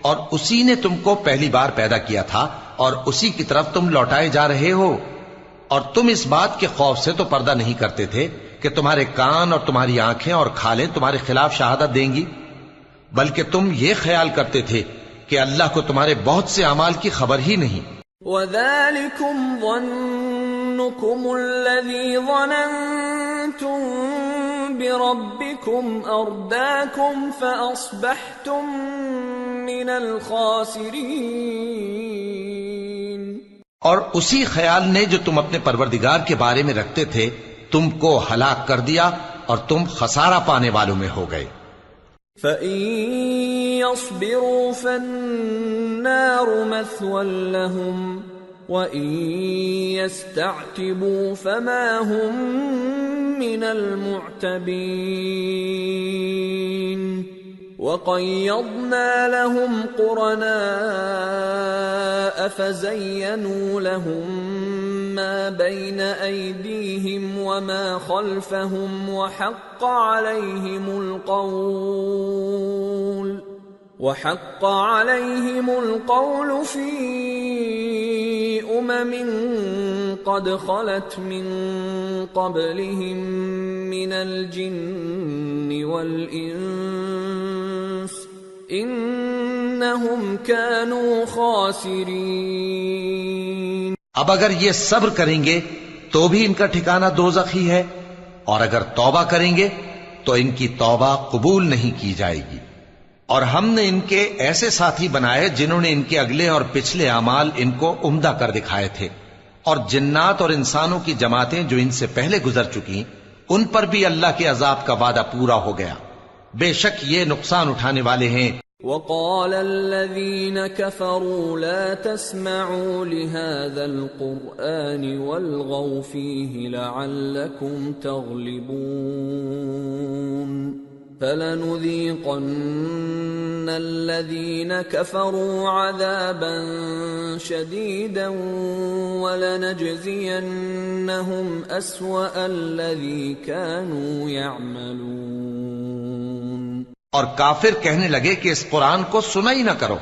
Speaker 2: اور اسی نے تم کو پہلی بار پیدا کیا تھا، اور اسی کی طرف تم لوٹائے جا رہے ہو، اور تم اس بات کے خوف سے تو پردہ نہیں کرتے تھے کہ تمہارے کان اور تمہاری آنکھیں اور کھالیں تمہارے خلاف شہادت دیں گی، بلکہ تم یہ خیال کرتے تھے کہ اللہ کو تمہارے بہت سے اعمال کی خبر ہی نہیں۔
Speaker 1: وَذَلِكُمْ ظَنُّكُمُ الَّذِي ظَنَنْتُمْ بِرَبِّكُمْ أَرْدَاكُمْ فَأَصْبَحْتُمْ مِنَ الْخَاسِرِينَ۔
Speaker 2: اور اسی خیال نے جو تم اپنے پروردگار کے بارے میں رکھتے تھے تم کو ہلاک کر دیا اور تم خسارہ پانے والوں میں ہو گئے۔
Speaker 1: فَإِن يَصْبِرُوا فَالنَّارُ مَثْوًى لَهُمْ وَإِن يَسْتَعْتِبُوا فَمَا هُمْ مِنَ الْمُعْتَبِينَ وَقَيَّضْنَا لَهُمْ قُرَنَاءَ فَزَيَّنُوا لَهُم مَّا بَيْنَ أَيْدِيهِمْ وَمَا خَلْفَهُمْ وَحَقَّ عَلَيْهِمُ الْقَوْلُ فِي أُمَمٍ قَدْ خَلَتْ مِن قَبْلِهِم مِّنَ الْجِنِّ وَالْإِنسِ إِنَّهُمْ كَانُوا خَاسِرِينَ۔
Speaker 2: اب اگر یہ صبر کریں گے تو بھی ان کا ٹھکانہ دوزخ ہی ہے، اور اگر توبہ کریں گے تو ان کی توبہ قبول نہیں کی جائے گی۔ اور ہم نے ان کے ایسے ساتھی بنائے جنہوں نے ان کے اگلے اور پچھلے اعمال ان کو عمدہ کر دکھائے تھے، اور جنات اور انسانوں کی جماعتیں جو ان سے پہلے گزر چکی ان پر بھی اللہ کے عذاب کا وعدہ پورا ہو گیا، بے شک یہ نقصان اٹھانے والے ہیں۔
Speaker 1: وَقَالَ الَّذِينَ كَفَرُوا لَا تَسْمَعُوا لِهَذَا الْقُرْآنِ وَالْغَوْا فِيهِ لَعَلَّكُمْ تَغْلِبُونَ فَلَنُذِيقَنَّ الَّذِينَ كَفَرُوا عَذَابًا شَدِيدًا وَلَنَجْزِيَنَّهُمْ أَسْوَأَ الَّذِي كَانُوا يَعْمَلُونَ۔
Speaker 2: اور کافر کہنے لگے کہ اس قرآن کو سنا ہی نہ کرو،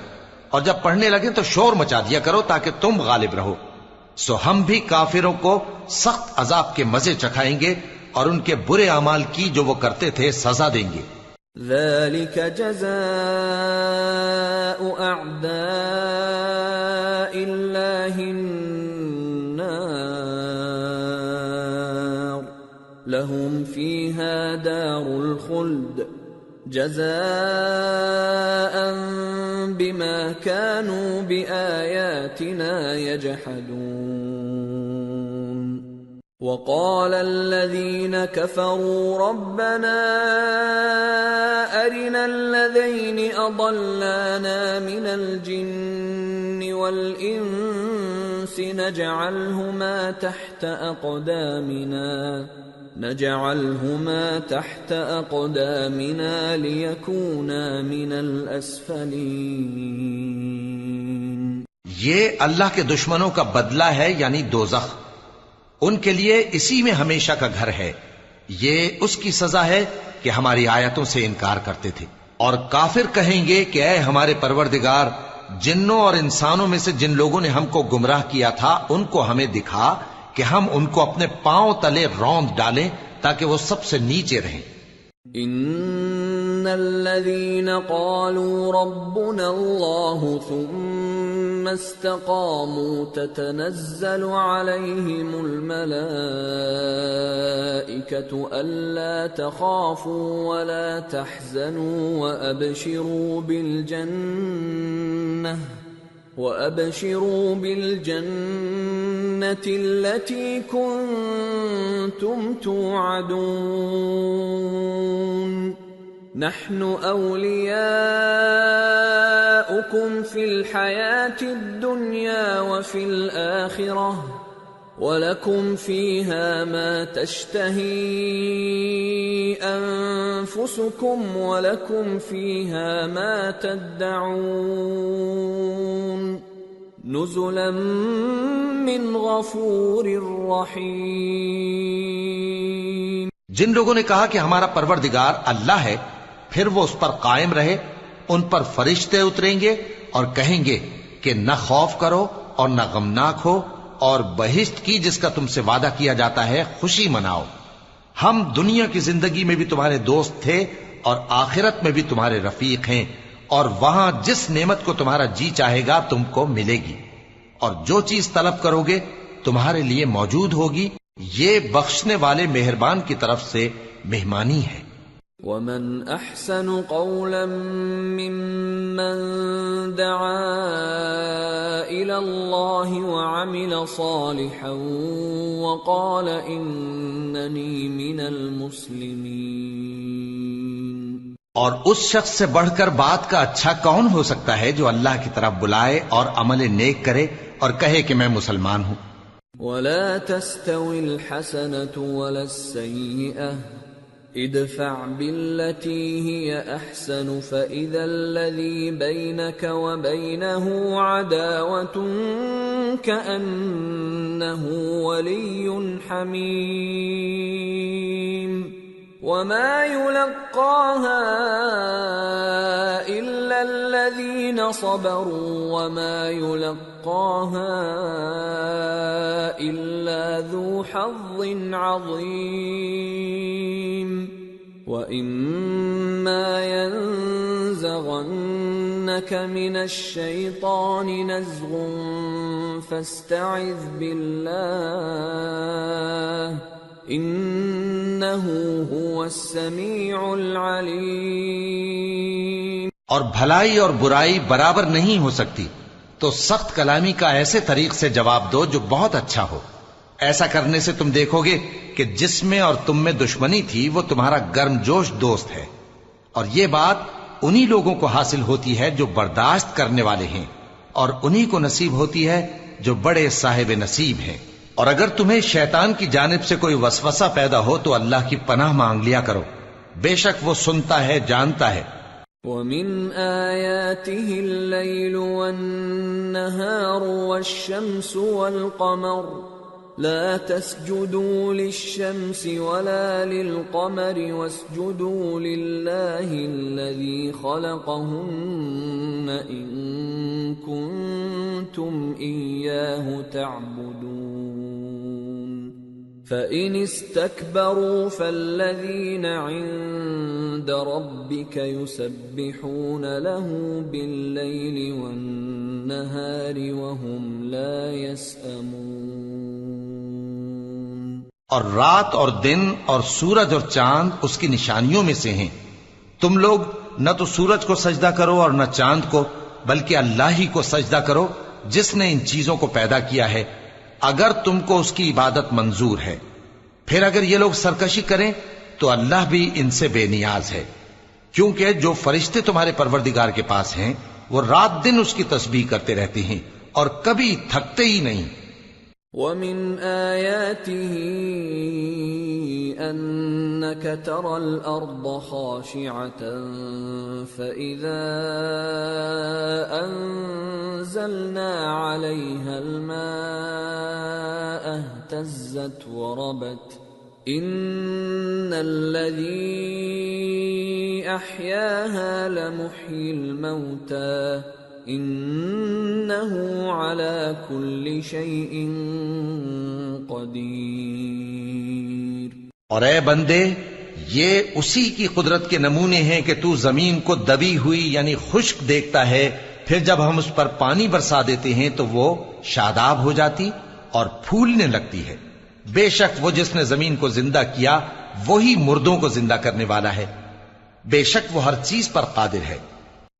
Speaker 2: اور جب پڑھنے لگے تو شور مچا دیا کرو تاکہ تم غالب رہو، سو ہم بھی کافروں کو سخت عذاب کے مزے چکھائیں گے اور ان کے برے اعمال کی جو وہ کرتے تھے سزا دیں گے۔
Speaker 1: ذَلِكَ جَزَاءُ أَعْدَاءِ اللَّهِ النَّارُ لَهُمْ فِيهَا دَارُ الْخُلْدِ جَزَاءً بِمَا كَانُوا بِآيَاتِنَا يَجْحَدُونَ۔ وَقَالَ الَّذِينَ كَفَرُوا رَبَّنَا أَرِنَا الَّذَيْنِ أَضَلَّانَا مِنَ الْجِنِّ وَالْإِنسِ نَجْعَلْهُمَا تَحْتَ أَقْدَامِنَا لِيَكُونَا مِنَ الْأَسْفَلِينَ۔
Speaker 2: یہ اللہ کے دشمنوں کا بدلہ ہے، یعنی دوزخ، ان کے لیے اسی میں ہمیشہ کا گھر ہے۔ یہ اس کی سزا ہے کہ ہماری آیتوں سے انکار کرتے تھے۔ اور کافر کہیں گے کہ اے ہمارے پروردگار، جنوں اور انسانوں میں سے جن لوگوں نے ہم کو گمراہ کیا تھا ان کو ہمیں دکھا کہ ہم ان کو اپنے پاؤں تلے روند ڈالیں تاکہ وہ سب سے نیچے رہیں۔
Speaker 1: ان الذين قالوا ربنا الله ثم استقاموا تتنزل عليهم الملائكة ألا تخافوا ولا تحزنوا وأبشروا بالجنة التي كنتم توعدون نحن أولياؤكم في الحياة الدنيا وفي الآخرة وَلَكُمْ فِيهَا مَا تَشْتَهِي أَنفُسُكُمْ وَلَكُمْ فِيهَا مَا تَدَّعُونَ نُزُلًا مِّنْ غَفُورٍ رَّحِيمٍ۔
Speaker 2: جن لوگوں نے کہا کہ ہمارا پروردگار اللہ ہے، پھر وہ اس پر قائم رہے، ان پر فرشتے اتریں گے اور کہیں گے کہ نہ خوف کرو اور نہ غمناک ہو، اور بہشت کی جس کا تم سے وعدہ کیا جاتا ہے خوشی مناؤ۔ ہم دنیا کی زندگی میں بھی تمہارے دوست تھے اور آخرت میں بھی تمہارے رفیق ہیں، اور وہاں جس نعمت کو تمہارا جی چاہے گا تم کو ملے گی، اور جو چیز طلب کرو گے تمہارے لیے موجود ہوگی۔ یہ بخشنے والے مہربان کی طرف سے مہمانی ہے۔
Speaker 1: وَمَنْ أَحْسَنُ قَوْلًا مِّمَّنْ دَعَا إِلَى اللَّهِ وَعَمِلَ صَالِحًا وَقَالَ إِنَّنِي مِنَ الْمُسْلِمِينَ۔
Speaker 2: اور اس شخص سے بڑھ کر بات کا اچھا کون ہو سکتا ہے جو اللہ کی طرف بلائے اور عمل نیک کرے اور کہے کہ میں مسلمان ہوں۔
Speaker 1: وَلَا تَسْتَوِي الْحَسَنَةُ وَلَا السَّيِّئَةُ ادفع بالتي هي احسن فاذا الذي بينك وبينه عداوة كأنه ولي حميم وما يلقاها الا الذين صبروا وما يلقاها الا ذو حظ عظيم وَإِمَّا يَنزَغَنَّكَ مِنَ الشَّيْطَانِ نَزْغٌ فَاسْتَعِذْ بِاللَّهِ إِنَّهُ هُوَ السَّمِيعُ الْعَلِيمُ۔
Speaker 2: اور بھلائی اور برائی برابر نہیں ہو سکتی، تو سخت کلامی کا ایسے طریق سے جواب دو جو بہت اچھا ہو۔ ایسا کرنے سے تم دیکھو گے کہ جس میں اور تم میں دشمنی تھی وہ تمہارا گرم جوش دوست ہے، اور یہ بات انہی لوگوں کو حاصل ہوتی ہے جو برداشت کرنے والے ہیں، اور انہی کو نصیب ہوتی ہے جو بڑے صاحب نصیب ہیں۔ اور اگر تمہیں شیطان کی جانب سے کوئی وسوسہ پیدا ہو تو اللہ کی پناہ مانگ لیا کرو، بے شک وہ سنتا ہے، جانتا ہے۔
Speaker 1: وَمِنْ آيَاتِهِ اللَّيْلُ وَالنَّهَارُ وَالشَّمْسُ وَالْقَمَرُ لَا تَسْجُدُوا لِلشَّمْسِ وَلَا لِلْقَمَرِ وَاسْجُدُوا لِلَّهِ الَّذِي خَلَقَهُنَّ إِن كُنتُمْ إِيَّاهُ تَعْبُدُونَ فَإِنِ اسْتَكْبَرُوا فَالَّذِينَ عِندَ رَبِّكَ يُسَبِّحُونَ لَهُ بِاللَّيْلِ وَالنَّهَارِ وَهُمْ لَا يَسْأَمُونَ۔
Speaker 2: اور رات اور دن اور سورج اور چاند اس کی نشانیوں میں سے ہیں۔ تم لوگ نہ تو سورج کو سجدہ کرو اور نہ چاند کو، بلکہ اللہ ہی کو سجدہ کرو جس نے ان چیزوں کو پیدا کیا ہے، اگر تم کو اس کی عبادت منظور ہے۔ پھر اگر یہ لوگ سرکشی کریں تو اللہ بھی ان سے بے نیاز ہے، کیونکہ جو فرشتے تمہارے پروردگار کے پاس ہیں وہ رات دن اس کی تسبیح کرتے رہتے ہیں اور کبھی تھکتے ہی نہیں۔
Speaker 1: وَمِنْ آيَاتِهِ أَنَّكَ تَرَى الْأَرْضَ خَاشِعَةً فَإِذَا أَنزَلْنَا عَلَيْهَا الْمَاءَ اهْتَزَّتْ وَرَبَتْ إِنَّ الَّذِي أَحْيَاهَا لَمُحْيِي الْمَوْتَى إِنَّهُ عَلَى كُلِّ شَيْءٍ قَدِيرٌ۔
Speaker 2: اور اے بندے، یہ اسی کی قدرت کے نمونے ہیں کہ تو زمین کو دبی ہوئی یعنی خشک دیکھتا ہے، پھر جب ہم اس پر پانی برسا دیتے ہیں تو وہ شاداب ہو جاتی اور پھولنے لگتی ہے۔ بے شک وہ جس نے زمین کو زندہ کیا وہی مردوں کو زندہ کرنے والا ہے، بے شک وہ ہر چیز پر قادر ہے۔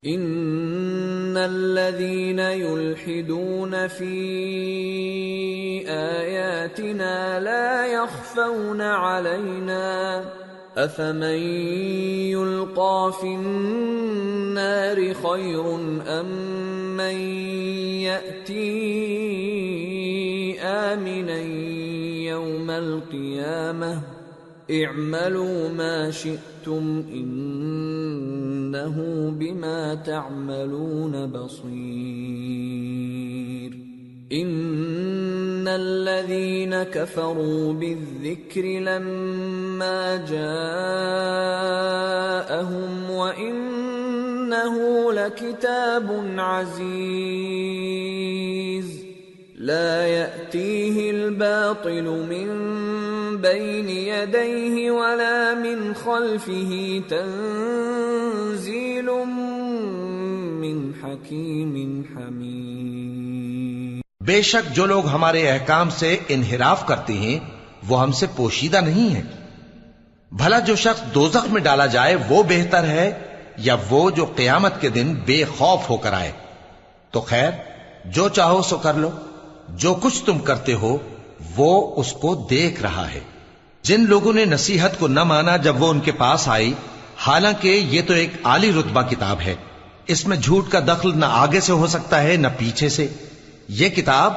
Speaker 1: ان الذين يلحدون في آياتنا لا يخفون علينا افمن يلقى في النار خير ام من يأتي آمنا يوم القيامة اعملوا ما شئتم انه بما تعملون بصير ان الذين كفروا بالذكر لما جاءهم وانه لكتاب عزيز لا يأتيه الباطل من بين يديه ولا من خلفه تنزيل من حكيم حميد۔
Speaker 2: بے شک جو لوگ ہمارے احکام سے انحراف کرتے ہیں وہ ہم سے پوشیدہ نہیں ہیں۔ بھلا جو شخص دوزخ میں ڈالا جائے وہ بہتر ہے یا وہ جو قیامت کے دن بے خوف ہو کر آئے؟ تو خیر جو چاہو سو کر لو، جو کچھ تم کرتے ہو وہ اس کو دیکھ رہا ہے۔ جن لوگوں نے نصیحت کو نہ مانا جب وہ ان کے پاس آئی، حالانکہ یہ تو ایک عالی رتبہ کتاب ہے، اس میں جھوٹ کا دخل نہ آگے سے ہو سکتا ہے نہ پیچھے سے۔ یہ کتاب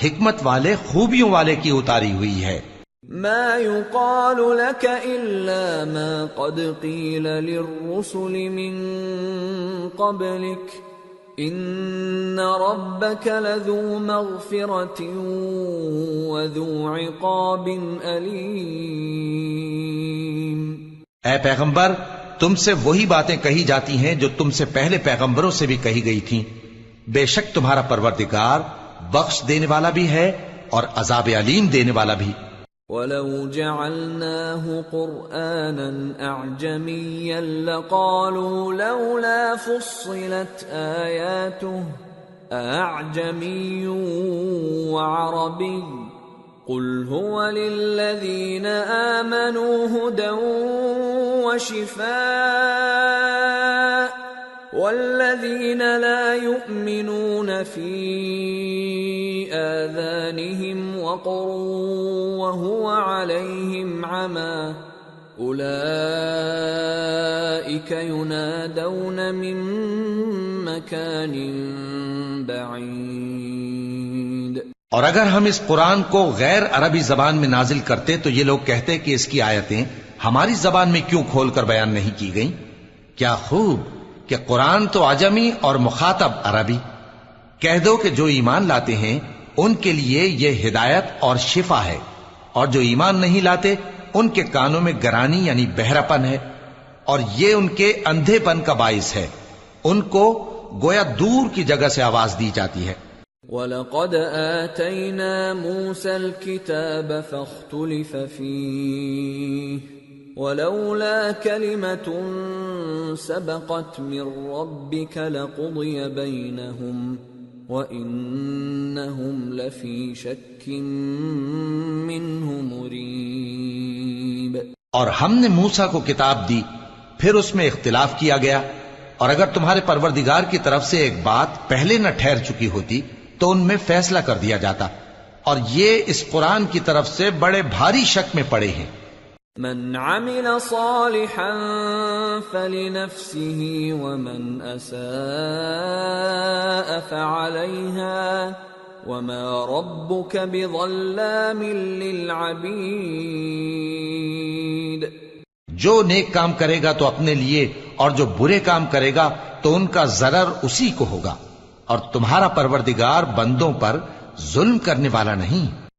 Speaker 2: حکمت والے خوبیوں والے کی اتاری ہوئی ہے۔
Speaker 1: ما يقال لك إلا ما قد قيل للرسل من قبلك ان ربك لذو مغفرة وذو عقاب أليم۔
Speaker 2: اے پیغمبر، تم سے وہی باتیں کہی جاتی ہیں جو تم سے پہلے پیغمبروں سے بھی کہی گئی تھیں، بے شک تمہارا پروردگار بخش دینے والا بھی ہے اور عذاب علیم دینے والا بھی۔
Speaker 1: وَلَوْ جَعَلْنَاهُ قُرْآنًا أَعْجَمِيًّا لَقَالُوا لَوْلَا فُصِّلَتْ آيَاتُهُ أَأَعْجَمِيٌّ وَعَرَبِيٌّ قُلْ هُوَ لِلَّذِينَ آمَنُوا هُدًى وَشِفَاءٌ وَالَّذِينَ لَا يُؤْمِنُونَ فِي آذَانِهِمْ وَقْرٌ وَهُوَ عَلَيْهِمْ عَمًى أُولَئِكَ يُنَادَوْنَ مِن مَّكَانٍ بَعِيدٍ۔
Speaker 2: اور اگر ہم اس قرآن کو غیر عربی زبان میں نازل کرتے تو یہ لوگ کہتے کہ اس کی آیتیں ہماری زبان میں کیوں کھول کر بیان نہیں کی گئی؟ کیا خوب کہ قرآن تو عجمی اور مخاطب عربی. کہہ دو کہ جو ایمان لاتے ہیں ان کے لیے یہ ہدایت اور شفا ہے، اور جو ایمان نہیں لاتے ان کے کانوں میں گرانی یعنی بہراپن ہے، اور یہ ان کے اندھے پن کا باعث ہے. ان کو گویا دور کی جگہ سے آواز دی جاتی ہے.
Speaker 1: وَلَقَدْ آتَيْنَا مُوسَى الْكِتَابَ فَاخْتُلِفَ فِيهِ وَلَوْلَا كَلِمَةٌ سَبَقَتْ مِنْ رَبِّكَ لَقُضِيَ بَيْنَهُمْ وَإِنَّهُمْ لَفِي شَكٍّ مِّنْهُ مُرِيبٍ.
Speaker 2: اور ہم نے موسیٰ کو کتاب دی، پھر اس میں اختلاف کیا گیا، اور اگر تمہارے پروردگار کی طرف سے ایک بات پہلے نہ ٹھہر چکی ہوتی تو ان میں فیصلہ کر دیا جاتا، اور یہ اس قرآن کی طرف سے بڑے بھاری شک میں پڑے ہیں.
Speaker 1: من عمل صالحا فلنفسه ومن اساء فعليها وما ربك بظلام للعبید.
Speaker 2: جو نیک کام کرے گا تو اپنے لیے، اور جو برے کام کرے گا تو ان کا ضرر اسی کو ہوگا، اور تمہارا پروردگار بندوں پر ظلم کرنے والا نہیں.